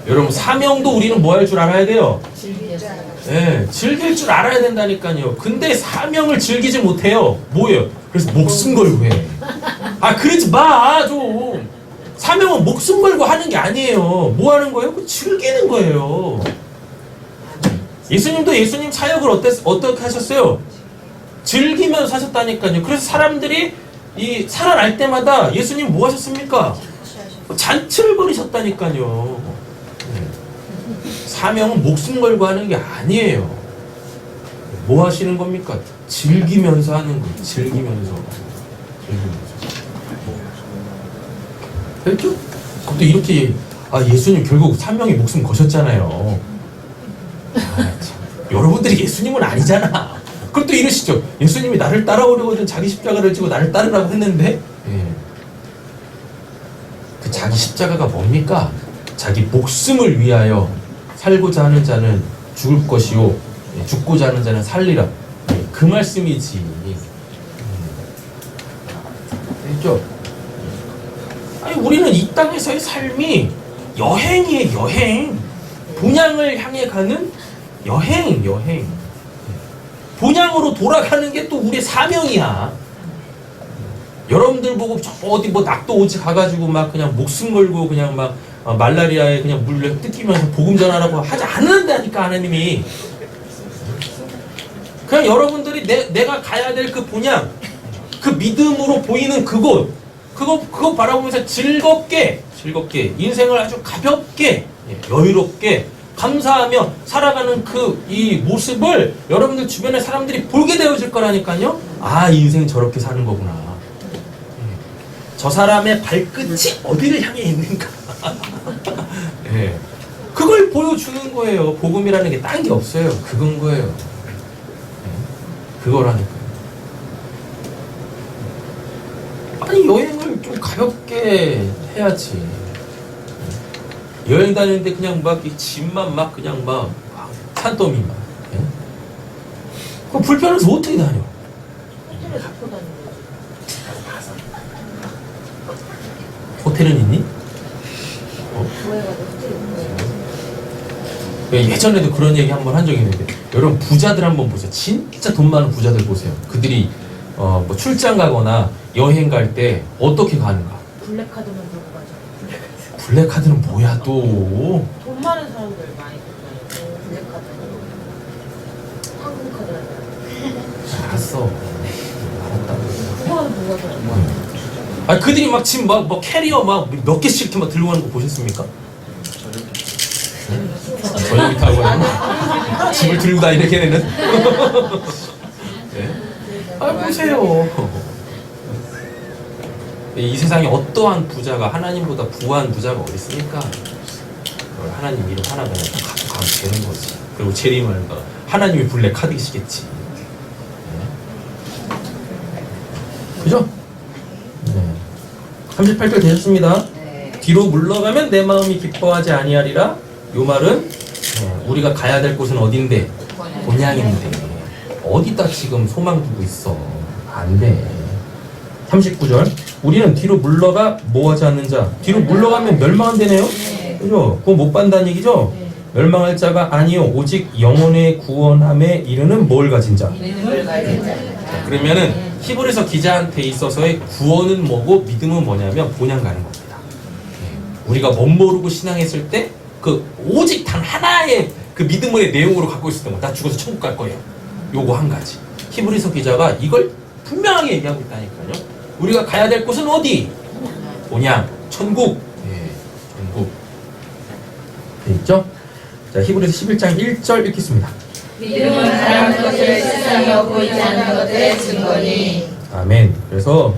여러분 사명도 우리는 뭐 할 줄 알아야 돼요? 즐기셨어요. 예, 즐길 줄 알아야 된다니까요. 근데 사명을 즐기지 못해요. 뭐예요? 그래서 목숨 걸고 해. 아 그러지 마 좀. 사명은 목숨 걸고 하는 게 아니에요. 뭐 하는 거예요? 그 즐기는 거예요. 예수님도 예수님 사역을 어떻게 하셨어요? 즐기면서 하셨다니까요. 그래서 사람들이 이 살아날 때마다 예수님 뭐 하셨습니까? 잔치를 벌이셨다니까요. 사명은 목숨 걸고 하는 게 아니에요. 뭐 하시는 겁니까? 즐기면서 하는 거예요. 즐기면서. 그렇죠? 또 이렇게 예수님 결국 사명에 목숨 거셨잖아요. 참. 여러분들이 예수님은 아니잖아. 그럼 또 이러시죠. 예수님이 나를 따라오려거든 자기 십자가를 지고 나를 따르라고 했는데 그 자기 십자가가 뭡니까? 자기 목숨을 위하여 살고자 하는 자는 죽을 것이요 죽고자 하는 자는 살리라. 그 말씀이지. 됐죠? 아니 우리는 이 땅에서의 삶이 여행이에요. 여행. 본향을 향해 가는 여행. 본향으로 돌아가는 게 또 우리의 사명이야. 여러분들 보고 저 어디 뭐 낙도 오지 가가지고 막 그냥 목숨 걸고 그냥 막 말라리아에 그냥 물 뜯기면서 복음 전하라고 하지 않는다니까 하나님이. 그냥 여러분들이 내가 가야 될 그 본향, 그 믿음으로 보이는 그곳, 그거 바라보면서 즐겁게 인생을 아주 가볍게 여유롭게 감사하며 살아가는 이 모습을 여러분들 주변의 사람들이 보게 되어질 거라니까요. 아, 인생 저렇게 사는 거구나. 저 사람의 발끝이 어디를 향해 있는가. 그걸 보여주는 거예요. 복음이라는 게 딴 게 없어요. 그건 거예요. 그거라니까요. 아니 여행을 좀 가볍게 해야지. 여행 다니는데 그냥 막 이 짐만 막 그냥 막 산더미 막. 예? 그럼 불편해서 어떻게 다녀? 호텔은 있니? 예전에도 그런 얘기 한번 한 적이 있는데 여러분 부자들 한번 보세요. 진짜 돈 많은 부자들 보세요. 그들이 뭐 출장 가거나 여행 갈 때 어떻게 가는가? 블랙카드만 들고 가죠. 블랙카드는 뭐야 또? 돈 많은 사람들 많이 들고 가요. 블랙카드. 한국카드. 알았어. 알았다고. 그거는 뭐가 더 아 그들이 막 지금 막 캐리어 막 몇 개씩 이렇게 막 들고 가는 거 보셨습니까? 저녁이 타고 가는 집을 들고 다니는 걔네는. 네. 아 보세요. 이 세상에 어떠한 부자가 하나님보다 부한 부자가 어디 있습니까? 하나님 이름 하나 그냥 다 갖고 가면 되는 거지. 그리고 재림을 하나님이 블랙 카드이시겠지. 네. 그죠? 네. 38절 되셨습니다. 네. 뒤로 물러가면 내 마음이 기뻐하지 아니하리라. 요 말은 우리가 가야 될 곳은 어딘데? 본향인데 어디다 지금 소망 두고 있어? 안 돼. 39절 우리는 뒤로 물러가 뭐하지 않는 자. 뒤로 물러가면 멸망한다네요. 그죠? 그거 못 받는다는 얘기죠? 멸망할 자가 아니요 오직 영혼의 구원함에 이르는 뭘 가진 자. 믿음을 가진 자. 그러면은 히브리서 기자한테 있어서의 구원은 뭐고 믿음은 뭐냐면 본향 가는 겁니다. 우리가 멋 모르고 신앙했을 때 그 오직 단 하나의 그 믿음의 내용으로 갖고 있었던 거. 나 죽어서 천국 갈 거예요. 요거 한 가지. 히브리서 기자가 이걸 분명하게 얘기하고 있다니까요. 우리가 가야 될 곳은 어디? 본향, 천국. 예, 천국. 돼 있죠? 자, 히브리서 11장 1절 읽겠습니다. 믿음은 바라는 것을 세상에 보이지 않는 것들의 증거니. 아멘. 그래서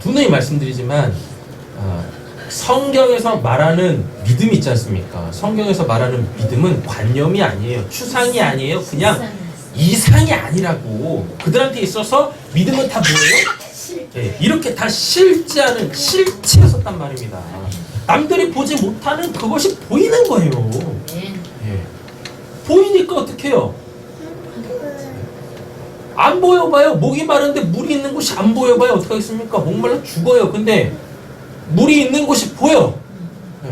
누누이 말씀드리지만 성경에서 말하는 믿음이 있지 않습니까? 성경에서 말하는 믿음은 관념이 아니에요. 추상이 아니에요. 그냥 이상이 아니라고. 그들한테 있어서 믿음은 다 뭐예요? 네, 이렇게 다 실제하는 실체에 섰단 말입니다. 남들이 보지 못하는 그것이 보이는 거예요. 네. 보이니까 어떻게 해요? 안 보여봐요. 목이 마른데 물이 있는 곳이 안 보여봐요. 어떻게 하겠습니까? 목말라 죽어요. 근데 물이 있는 곳이 보여. 네.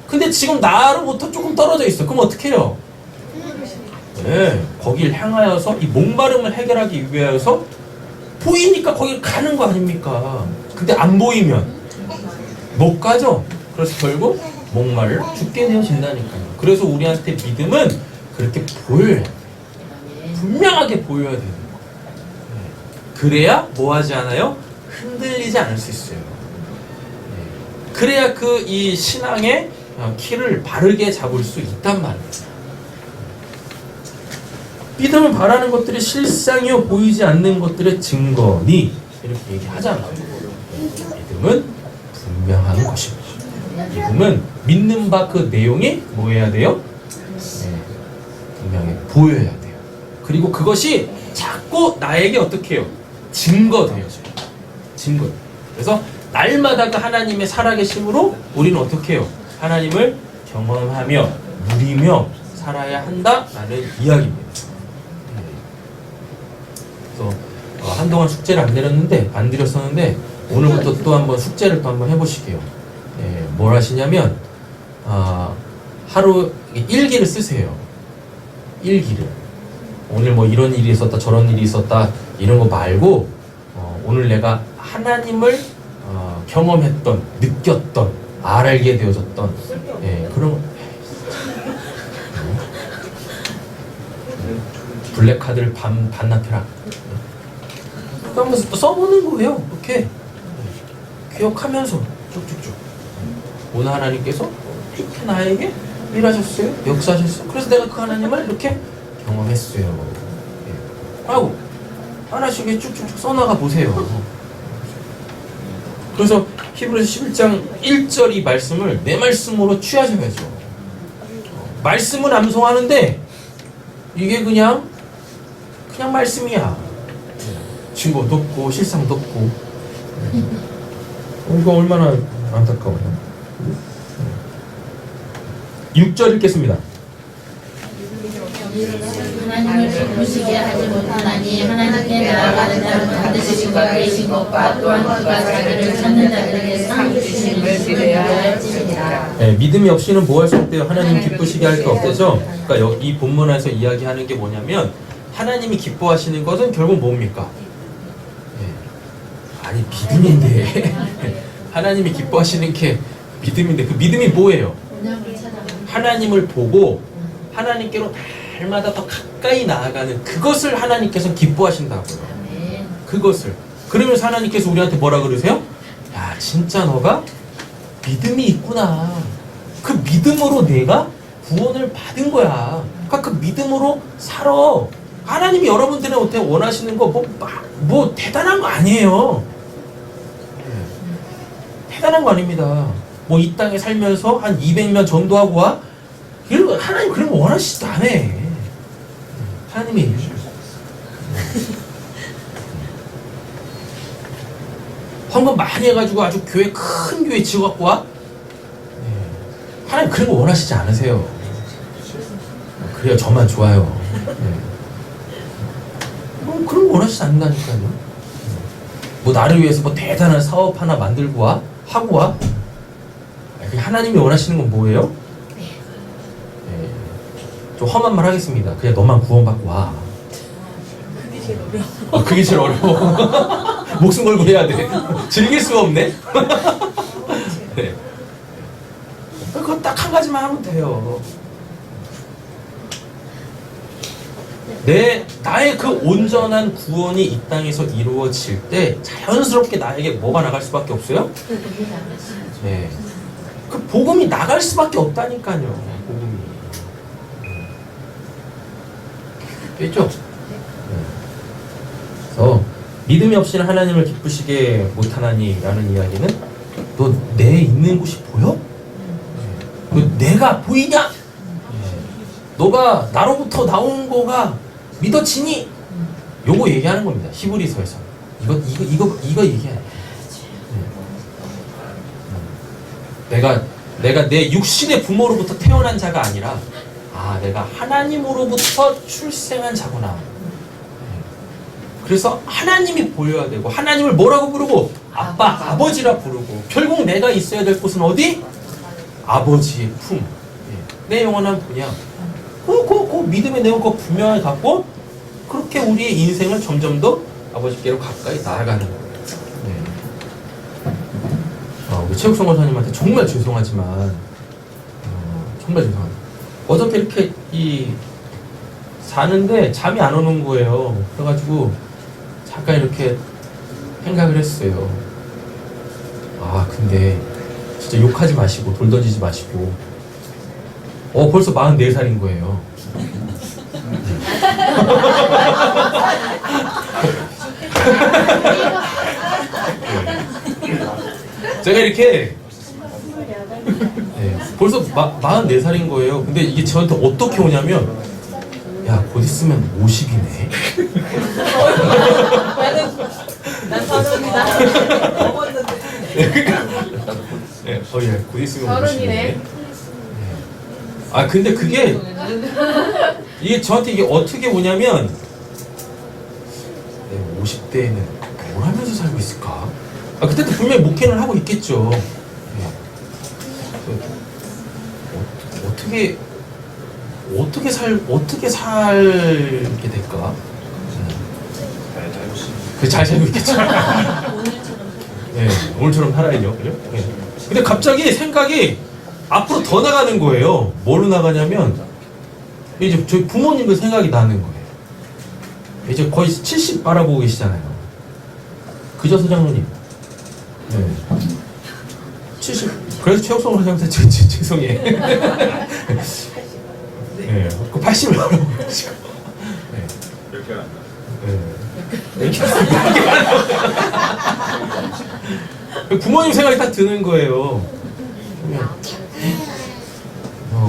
근데 지금 나로부터 조금 떨어져 있어. 그럼 어떻게 해요? 네. 거길 향하여서 이 목마름을 해결하기 위하여서 보이니까 거길 가는 거 아닙니까? 근데 안 보이면 못 가죠. 그래서 결국 목마를 죽게 되어진다니까요. 그래서 우리한테 믿음은 그렇게 보여야 돼. 분명하게 보여야 되는 거예요. 그래야 뭐 하지 않아요? 흔들리지 않을 수 있어요. 그래야 그 이 신앙의 키를 바르게 잡을 수 있단 말입니다. 믿음은 바라는 것들이 실상이요 보이지 않는 것들의 증거니 이렇게 얘기하잖아요. 믿음은 분명한 것입니다. 믿음은 믿는 바 그 내용이 뭐 해야 돼요? 분명히 보여야 돼요. 그리고 그것이 자꾸 나에게 어떻게 해요? 증거되어져요. 증거. 그래서 날마다 그 하나님의 살아계심으로 우리는 어떻게 해요? 하나님을 경험하며 누리며 살아야 한다라는 이야기입니다. 그래서 한동안 숙제를 안 내렸는데 안 드렸었는데 오늘부터 또 한번 숙제를 또 한번 해보시게요. 뭘 하시냐면 하루 일기를 쓰세요. 일기를. 오늘 뭐 이런 일이 있었다 저런 일이 있었다 이런 거 말고 오늘 내가 하나님을 경험했던 느꼈던 알게 되어졌던 그런 블랙카드를 반납해라. 그러면서 또 써보는 거예요. 이렇게 기억하면서 쭉쭉쭉 오늘 하나님께서 이렇게 나에게 일하셨어요. 역사하셨어요. 그래서 내가 그 하나님을 이렇게 경험했어요. 하고 하나씩 쭉쭉쭉 써나가 보세요. 그래서 히브리서 11장 1절 이 말씀을 내 말씀으로 취하셔야죠. 말씀은 암송하는데 이게 그냥 말씀이야. 증거도 없고 실상도 없고. 이거 얼마나 안타까워요. 6절 읽겠습니다. 하나님을 기쁘시게 하지 못하나니 하나님께 나아가는 자는 반드시 그가 계신 것과 또한 그가 자기를 찾는 자들에게 상 주시는 것을 할지니라. 네, 믿음이 없이는 뭐 할 수 없대요. 하나님 기쁘시게 할 게 없대죠. 그러니까 이 본문에서 이야기하는 게 뭐냐면 하나님이 기뻐하시는 것은 결국 뭡니까? 네. 아니 믿음인데 하나님이 기뻐하시는 게 믿음인데 그 믿음이 뭐예요? 하나님을 보고 하나님께로 날마다 더 가까이 나아가는 그것을 하나님께서 기뻐하신다고요. 그것을. 그러면서 하나님께서 우리한테 뭐라 그러세요? 야 진짜 너가 믿음이 있구나. 그 믿음으로 내가 구원을 받은 거야. 그러니까 그 믿음으로 살아. 하나님이 여러분들한테 원하시는 거 뭐 대단한 거 아니에요. 대단한 거 아닙니다. 뭐 이 땅에 살면서 한 200년 전도하고 와? 하나님 그런 거 원하시지도 않아. 하나님이 헌금 많이 해가지고 아주 큰 교회 지어갖고 와? 하나님 그런 거 원하시지 않으세요. 그래야 저만 좋아요. 그런 거 원하시지 않는다니까요. 뭐 나를 위해서 뭐 대단한 사업 하나 만들고 와? 하고 와? 하나님이 원하시는 건 뭐예요? 좀 험한 말 하겠습니다. 그냥 너만 구원받고 와. 그게 제일 어려워. 목숨 걸고 해야 돼. 즐길 수가 없네. 네. 그거 딱 한 가지만 하면 돼요. 나의 그 온전한 구원이 이 땅에서 이루어질 때 자연스럽게 나에게 뭐가 나갈 수밖에 없어요? 네. 그 복음이 나갈 수밖에 없다니까요. 복음이. 됐죠? 그래서 믿음이 없이는 하나님을 기쁘시게 못하나니 라는 이야기는 너 내 있는 곳이 보여? 너 내가 보이냐? 너가 나로부터 나온 거가 믿어지니? 요거 얘기하는 겁니다. 히브리서에서 이거 얘기해. 내가 내 육신의 부모로부터 태어난 자가 아니라 내가 하나님으로부터 출생한 자구나. 그래서 하나님이 보여야 되고 하나님을 뭐라고 부르고 아버지라 부르고 결국 내가 있어야 될 곳은 어디? 아버지의 품. 내 영원한 분이야. 그 믿음의 내용 그 분명히 갖고 그렇게 우리의 인생을 점점 더 아버지께로 가까이 나아가는 거예요. 우리 최욱성 권사님한테 정말 죄송하지만 정말 죄송합니다. 어저께 이렇게 사는데 잠이 안 오는 거예요. 그래가지고 잠깐 이렇게 생각을 했어요. 근데 진짜 욕하지 마시고 돌 던지지 마시고 벌써 44살인 거예요. 제가 이렇게 벌써 44살인 거예요. 근데 이게 저한테 어떻게 오냐면 야, 곧 있으면 50이네. 난 서른이다. 먹었는데. 곧 있으면 50이네. 근데 이게 저한테 이게 어떻게 오냐면 50대에는 뭘 하면서 살고 있을까? 그때도 분명히 목회는 하고 있겠죠. 어떻게 살게 될까? 잘 살고 있겠죠. 오늘처럼 살아야죠. 그죠? 근데 갑자기 생각이 앞으로 더 나가는 거예요. 뭐로 나가냐면 이제 저희 부모님도 생각이 나는 거예요. 이제 거의 70 바라보고 계시잖아요. 그죠, 소장님? 70. 그래서 최욱성 선생님한테 죄송해. 그 80을 바라보고 계시고. 이렇게 한다. 부모님 생각이 딱 드는 거예요.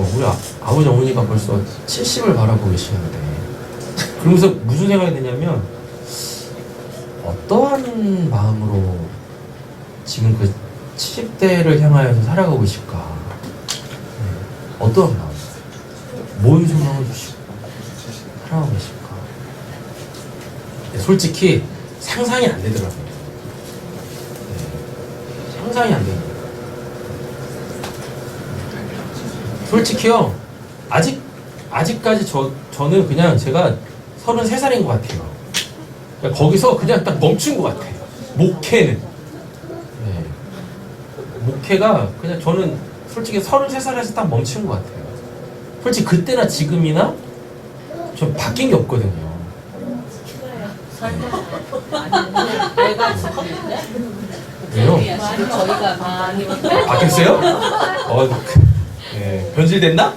우리 아버지 어머니가 벌써 70을 바라보고 계시는데 그러면서 무슨 생각이 드냐면 어떠한 마음으로 지금 그 70대를 향하여서 살아가고 계실까? 어떠한 마음? 뭔 소망을 주시고 살아가고 계실까? 솔직히 상상이 안 되더라고요. 상상이 안 되더라고요. 솔직히요, 아직까지 저는 그냥 제가 33살인 것 같아요. 그러니까 거기서 그냥 딱 멈춘 것 같아요. 목회는. 네. 목회가 그냥 저는 솔직히 33살에서 딱 멈춘 것 같아요. 솔직히 그때나 지금이나 좀 바뀐 게 없거든요. 내가 컸는데? 왜요? 저희가 많이 바뀌었어요? 네, 변질됐나?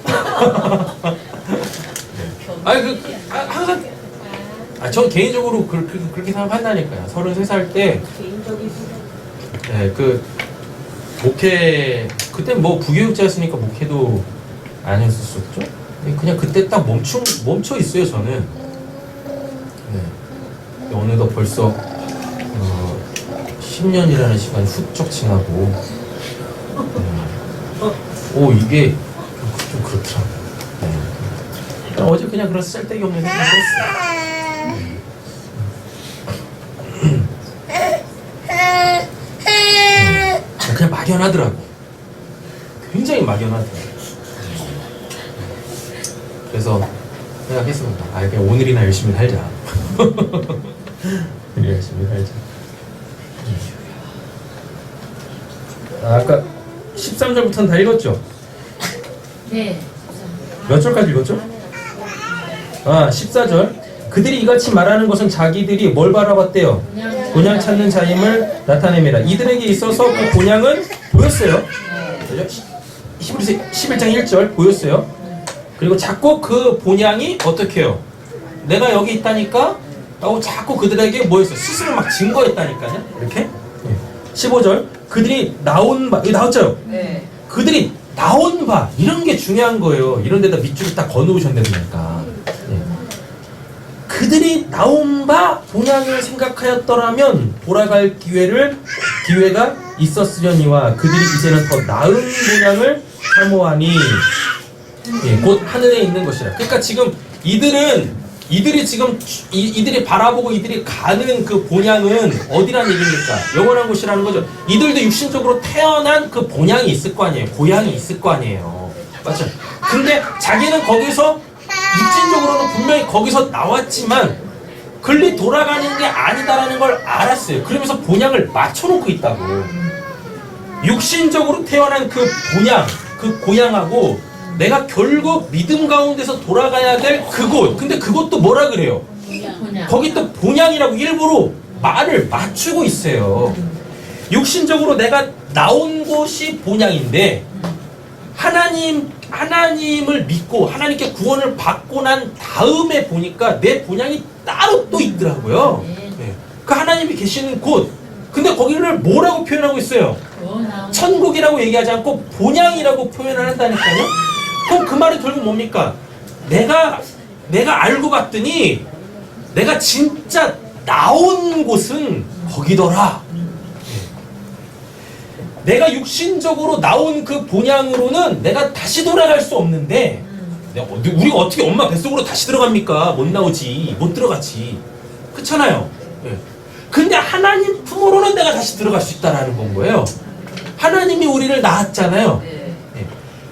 아니 항상 전 개인적으로 그렇게 생각한다니까요. 33살 때 목회 그때 뭐 부교육자였으니까 목회도 아니었었죠. 그냥 그때 딱 멈춰 있어요 저는. 네. 어느덧 벌써 10년이라는 시간이 훌쩍 지나고 이게 좀 그렇더라고요. 네. 어제 그냥 그런 쓸데기 없는 생각을 했어요. 그냥 막연하더라고. 굉장히 막연하더라고. 그래서 생각했습니다. 그냥 오늘이나 열심히 살자. 열심히 살자. 아까 13절부터는 다 읽었죠? 네. 몇 절까지 읽었죠? 14절. 그들이 이같이 말하는 것은 자기들이 뭘 바라봤대요? 곤양 찾는 자임을 나타냅니다. 이들에게 있어서 그 곤양은 보였어요. 11장 1절 보였어요. 그리고 자꾸 그 본향이 어떻게 해요? 내가 여기 있다니까 라고 자꾸 그들에게 뭐 했어요? 스스로 막 증거했다니까요. 이렇게 15절 그들이 나온 바 여기 나왔죠? 네. 그들이 나온 바 이런 게 중요한 거예요. 이런 데다 밑줄을 딱 거놓으셨다니까. 그들이 나온 바 본향을 생각하였더라면 돌아갈 기회가 있었으려니와 그들이 이제는 더 나은 본향을 사모하니 곧 하늘에 있는 것이라. 그러니까 지금 이들이 바라보고 이들이 가는 그 본향은 어디란 얘기입니까? 영원한 곳이라는 거죠. 이들도 육신적으로 태어난 그 본향이 있을 거 아니에요. 고향이 있을 거 아니에요. 맞죠? 근데 자기는 거기서 육신적으로는 분명히 거기서 나왔지만 글리 돌아가는 게 아니다라는 걸 알았어요. 그러면서 본향을 맞춰놓고 있다고. 육신적으로 태어난 그 본향, 그 고향하고 내가 결국 믿음 가운데서 돌아가야 될 그곳. 근데 그것도 뭐라 그래요? 거기 또 본향이라고 일부러 말을 맞추고 있어요. 육신적으로 내가 나온 곳이 본향인데 하나님을 믿고 하나님께 구원을 받고 난 다음에 보니까 내 본향이 따로 또 있더라고요. 네. 그 하나님이 계시는 곳. 근데 거기를 뭐라고 표현하고 있어요? 천국이라고 얘기하지 않고 본향이라고 표현을 한다니까요. 그럼 그 말은 결국 뭡니까? 내가 알고 봤더니 내가 진짜 나온 곳은 거기더라. 내가 육신적으로 나온 그 본향으로는 내가 다시 돌아갈 수 없는데 우리가 어떻게 엄마 뱃속으로 다시 들어갑니까? 못 나오지. 못 들어가지. 그렇잖아요. 근데 하나님 품으로는 내가 다시 들어갈 수 있다라는 건 거예요. 하나님이 우리를 낳았잖아요.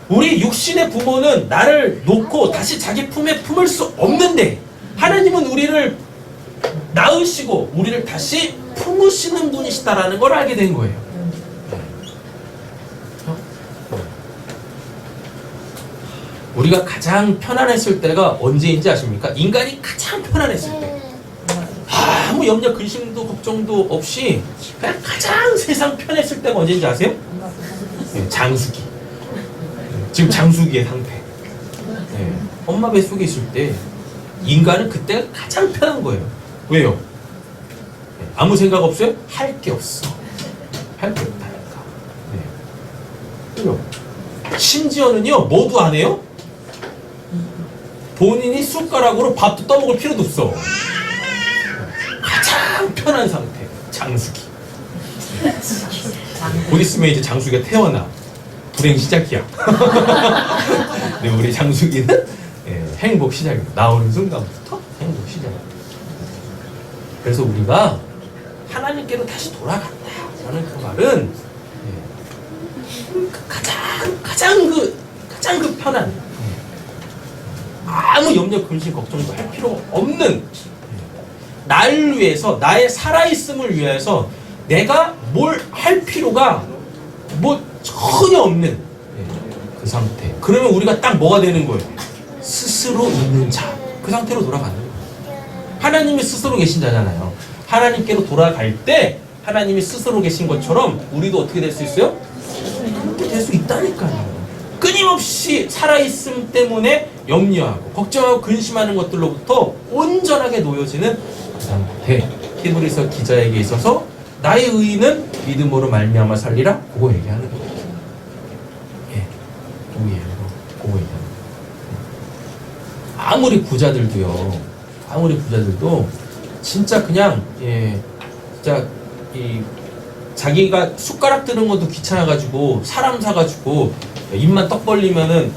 우리 육신의 부모는 나를 놓고 다시 자기 품에 품을 수 없는데 하나님은 우리를 낳으시고 우리를 다시 품으시는 분이시다라는 걸 알게 된 거예요. 우리가 가장 편안했을 때가 언제인지 아십니까? 인간이 가장 편안했을 때. 아무 염려, 근심도 걱정도 없이 그냥 가장 세상 편했을 때가 언제인지 아세요? 장수기. 지금 장수기의 상태. 엄마 뱃속에 있을 때 인간은 그때가 가장 편한 거예요. 왜요? 아무 생각 없어요? 할 게 없어. 할 게 없다니까. 심지어는요 뭐도 안 해요? 본인이 숟가락으로 밥도 떠먹을 필요도 없어. 가장 편한 상태, 장수기. 곧 있으면 이제 장수기가 태어나. 불행 시작이야. 근데 우리 장수기는 행복 시작입니다. 나오는 순간부터 행복 시작입니다. 그래서 우리가 하나님께로 다시 돌아간다라는 그 말은 가장 그 편한, 아무 염려 근심 걱정도 할 필요 없는, 날 위해서, 나의 살아있음을 위해서 내가 뭘 할 필요가 뭐 전혀 없는 그 상태. 그러면 우리가 딱 뭐가 되는 거예요? 스스로 있는 자. 그 상태로 돌아가는 거예요. 하나님이 스스로 계신 자잖아요. 하나님께로 돌아갈 때 하나님이 스스로 계신 것처럼 우리도 어떻게 될 수 있어요? 그렇게 될 수 있다니까요. 끊임없이 살아있음 때문에 염려하고 걱정하고 근심하는 것들로부터 온전하게 놓여지는 그 상태. 히브리서 기자에게 있어서 나의 의인은 믿음으로 말미암아 살리라. 그거 얘기하는 거예요. 그거 얘기하는 거예요. 아무리 부자들도 진짜 그냥 진짜 자기가 숟가락 드는 것도 귀찮아가지고 사람 사가지고 입만 떡 벌리면은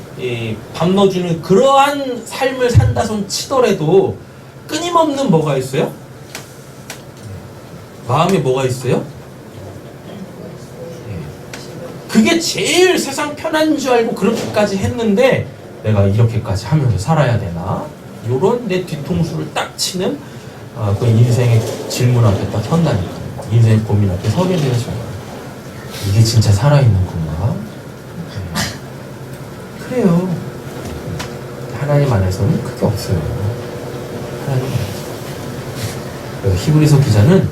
밥 넣어주는 그러한 삶을 산다 손 치더라도 끊임없는 뭐가 있어요? 마음에 뭐가 있어요? 그게 제일 세상 편한 줄 알고 그렇게까지 했는데 내가 이렇게까지 하면서 살아야 되나? 요런 내 뒤통수를 딱 치는 그 인생의 질문 앞에 딱 선다니까. 인생의 고민 앞에 서게 되는 순간 이게 진짜 살아있는구나. 그래요. 하나님 안에서는 그게 없어요. 하나님 안에서. 그래서 히브리서 기자는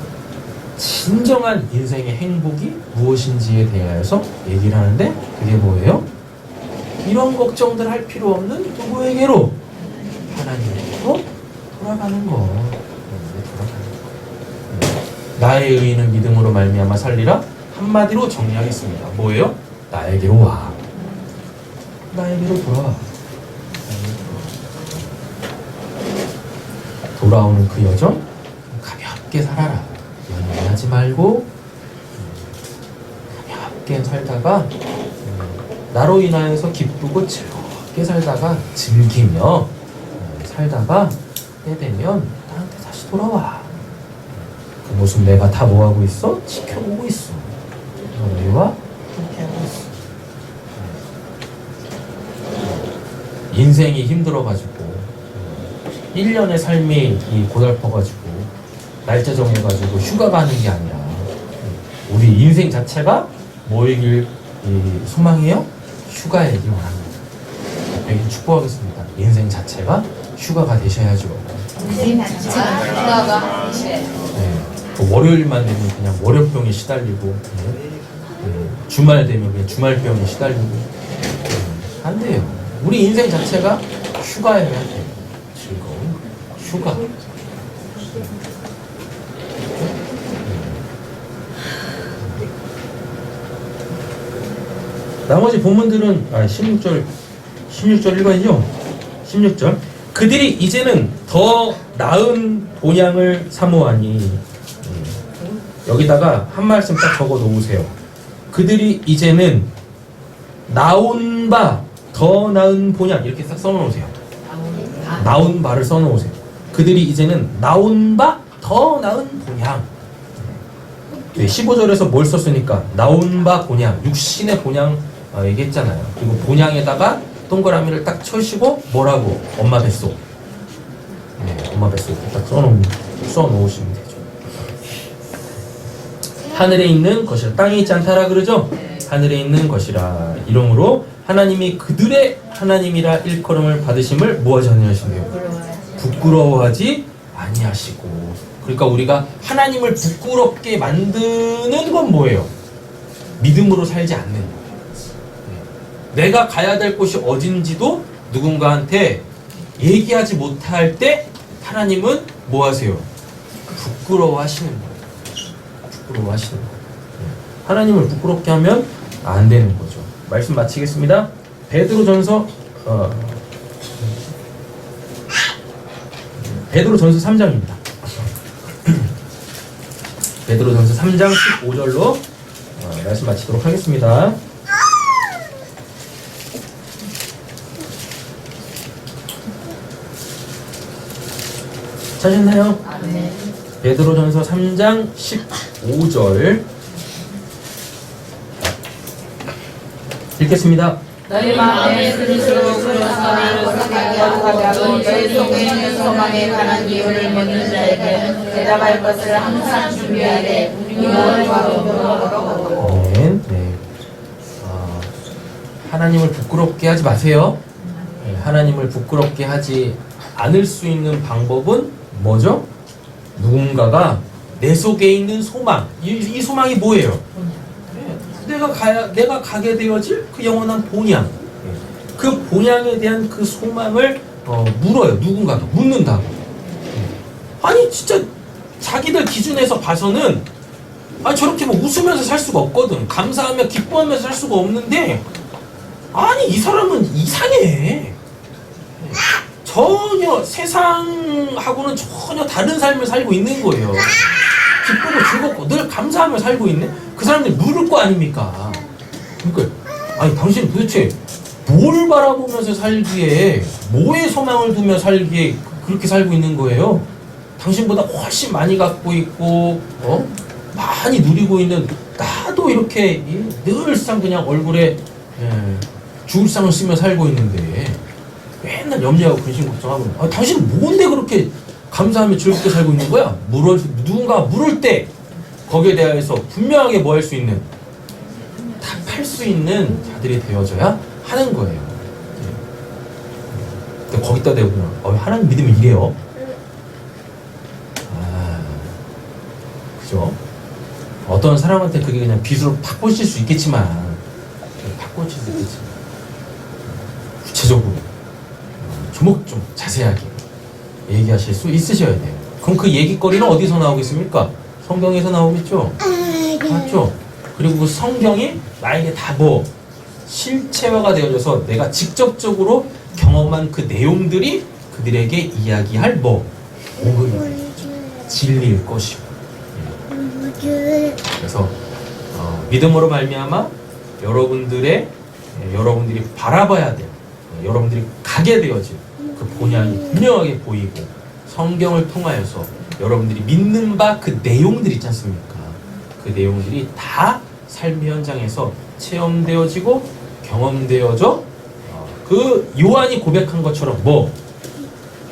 진정한 인생의 행복이 무엇인지에 대해서 얘기를 하는데 그게 뭐예요? 이런 걱정들 할 필요 없는 누구에게로? 하나님께로 돌아가는 거. 나의 의인은 믿음으로 말미암아 살리라. 한마디로 정리하겠습니다. 뭐예요? 나에게로 와. 나에게로 돌아와. 돌아오는 그 여정 가볍게 살아라. 연연하지 말고 가볍게 살다가 나로 인하여서 기쁘고 즐겁게 살다가 즐기며 살다가 때 되면 나한테 다시 돌아와. 그 모습 내가 다 뭐하고 있어? 지켜보고 있어. 너희와 함께하고 있어. 인생이 힘들어가지고 1년의 삶이 고달퍼가지고 날짜 정해가지고 휴가 가는 게 아니라 우리 인생 자체가 뭐이길 소망이에요? 휴가이길 원합니다. 여기 축복하겠습니다. 인생 자체가 휴가가 되셔야죠. 휴가가 네. 월요일만 되면 그냥 월요병에 시달리고 주말 되면 그냥 주말병에 시달리고 안 돼요. 우리 인생 자체가 휴가여야 돼요. 즐거운 휴가. 나머지 본문들은 16절 1번이죠. 16절 그들이 이제는 더 나은 본향을 사모하니 여기다가 한 말씀 딱 적어 놓으세요. 그들이 이제는 나온 바 더 나은 본향 이렇게 딱 써 놓으세요. 나온 바를 써 놓으세요. 그들이 이제는 나온 바 더 나은 본향. 15절에서 뭘 썼으니까 나온 바 본향, 육신의 본향 얘기했잖아요. 그리고 본향에다가 동그라미를 딱 쳐시고 뭐라고? 엄마 뱃속. 네, 엄마 뱃속 딱 써놓으시면 되죠. 하늘에 있는 것이라. 땅에 있지 않다라 그러죠? 하늘에 있는 것이라. 이러므로 하나님이 그들의 하나님이라 일컬음을 받으심을 뭐하지 않으시네요? 부끄러워하지 아니하시고. 그러니까 우리가 하나님을 부끄럽게 만드는 건 뭐예요? 믿음으로 살지 않는 거예요. 내가 가야 될 곳이 어딘지도 누군가한테 얘기하지 못할 때 하나님은 뭐 하세요? 부끄러워하시는 거예요. 부끄러워하시는 거예요. 하나님을 부끄럽게 하면 안 되는 거죠. 말씀 마치겠습니다. 베드로전서 3장입니다. 베드로전서 3장 15절로 말씀 마치도록 하겠습니다. 찾으셨나요? 베드로전서 3장 15절 읽겠습니다. 너희 마음에 그리스도로 그리스도를 고백하고 너희 속에 있는 소망에 관한 이유를 묻는 자에게 대답할 것을 항상 준비하되 네. 하나님을 부끄럽게 하지 마세요. 네, 하나님을 부끄럽게 하지 않을 수 있는 방법은 뭐죠? 누군가가 내 속에 있는 소망. 이 소망이 뭐예요? 내가 가게 되어질 그 영원한 본향. 그 본향에 대한 그 소망을 물어요. 누군가가 묻는다고. 아니 진짜 자기들 기준에서 봐서는 저렇게 뭐 웃으면서 살 수가 없거든. 감사하며 기뻐하면서 살 수가 없는데 아니 이 사람은 이상해. 전혀 세상하고는 전혀 다른 삶을 살고 있는 거예요. 기쁘고 즐겁고 늘 감사하며 살고 있네? 그 사람들이 물을 거 아닙니까? 그러니까 아니 당신 도대체 뭘 바라보면서 살기에 뭐에 소망을 두며 살기에 그렇게 살고 있는 거예요? 당신보다 훨씬 많이 갖고 있고 많이 누리고 있는 나도 이렇게 늘상 그냥 얼굴에 죽을 상을 쓰며 살고 있는데 맨날 염려하고 근심 걱정하고 당신은 뭔데 그렇게 감사하며 즐겁게 살고 있는 거야? 누군가 물을 때 거기에 대해서 분명하게 뭐 할 수 있는 답할 수 있는 자들이 되어져야 하는 거예요. 근데 거기다 대고 하나님 믿으면 이래요. 그죠? 어떤 사람한테 그게 그냥 빗으로 팍 꽂힐 수 있겠지만 구체적으로 좀 자세하게 얘기하실 수 있으셔야 돼요. 그럼 그 얘기거리는 어디서 나오겠습니까? 성경에서 나오겠죠? 맞죠? 그리고 그 성경이 나에게 다 실체화가 되어져서 내가 직접적으로 경험한 그 내용들이 그들에게 이야기할 오늘이 진리일 것이고. 그래서 믿음으로 말미암아 여러분들이 바라봐야 될 여러분들이 가게 되어질 그 본향이 분명하게 보이고 성경을 통하여서 여러분들이 믿는 바 그 내용들이 있지 않습니까? 그 내용들이 다 삶의 현장에서 체험되어지고 경험되어져 그 요한이 고백한 것처럼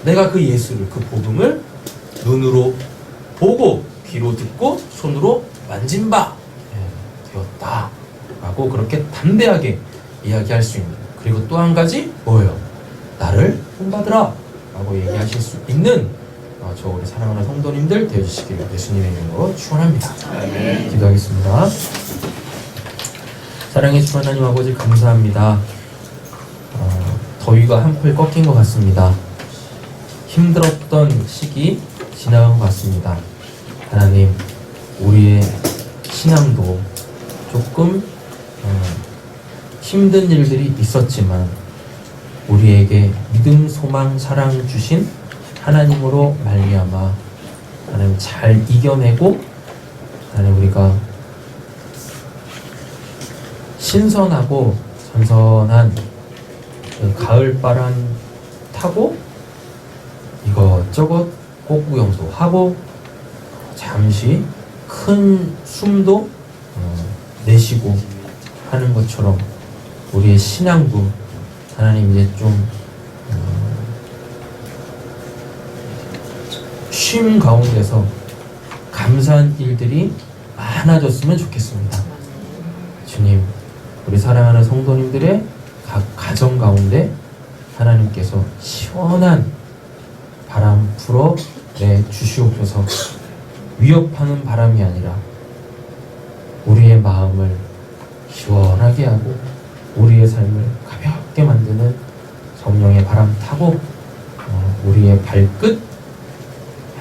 내가 그 예수를 그 복음을 눈으로 보고 귀로 듣고 손으로 만진 바 되었다 라고 그렇게 담대하게 이야기할 수 있는 그리고 또 한 가지 뭐예요? 나를 본받으라 라고 얘기하실 수 있는 저 우리 사랑하는 성도님들 되어주시기를 예수님의 이름으로 축원합니다. 기도하겠습니다. 사랑해 주신 하나님 아버지 감사합니다. 더위가 한풀 꺾인 것 같습니다. 힘들었던 시기 지나간 것 같습니다. 하나님 우리의 신앙도 조금 힘든 일들이 있었지만 우리에게 믿음, 소망, 사랑 주신 하나님으로 말미암아 하나님 잘 이겨내고 하나님 우리가 신선하고 선선한 그 가을바람 타고 이것저것 꽃구경도 하고 잠시 큰 숨도 내쉬고 하는 것처럼 우리의 신앙도 하나님 이제 좀 쉼 가운데서 감사한 일들이 많아졌으면 좋겠습니다. 주님, 우리 사랑하는 성도님들의 각 가정 가운데 하나님께서 시원한 바람 불어 내 주시옵소서. 위협하는 바람이 아니라 우리의 마음을 시원하게 하고 우리의 삶을 가볍게 만드는 성령의 바람 타고 우리의 발끝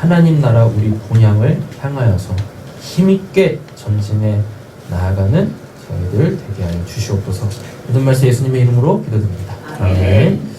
하나님 나라 우리 본향을 향하여서 힘있게 전진해 나아가는 저희들 되게 하여 주시옵소서. 모든 말씀 예수님의 이름으로 기도드립니다. 아멘.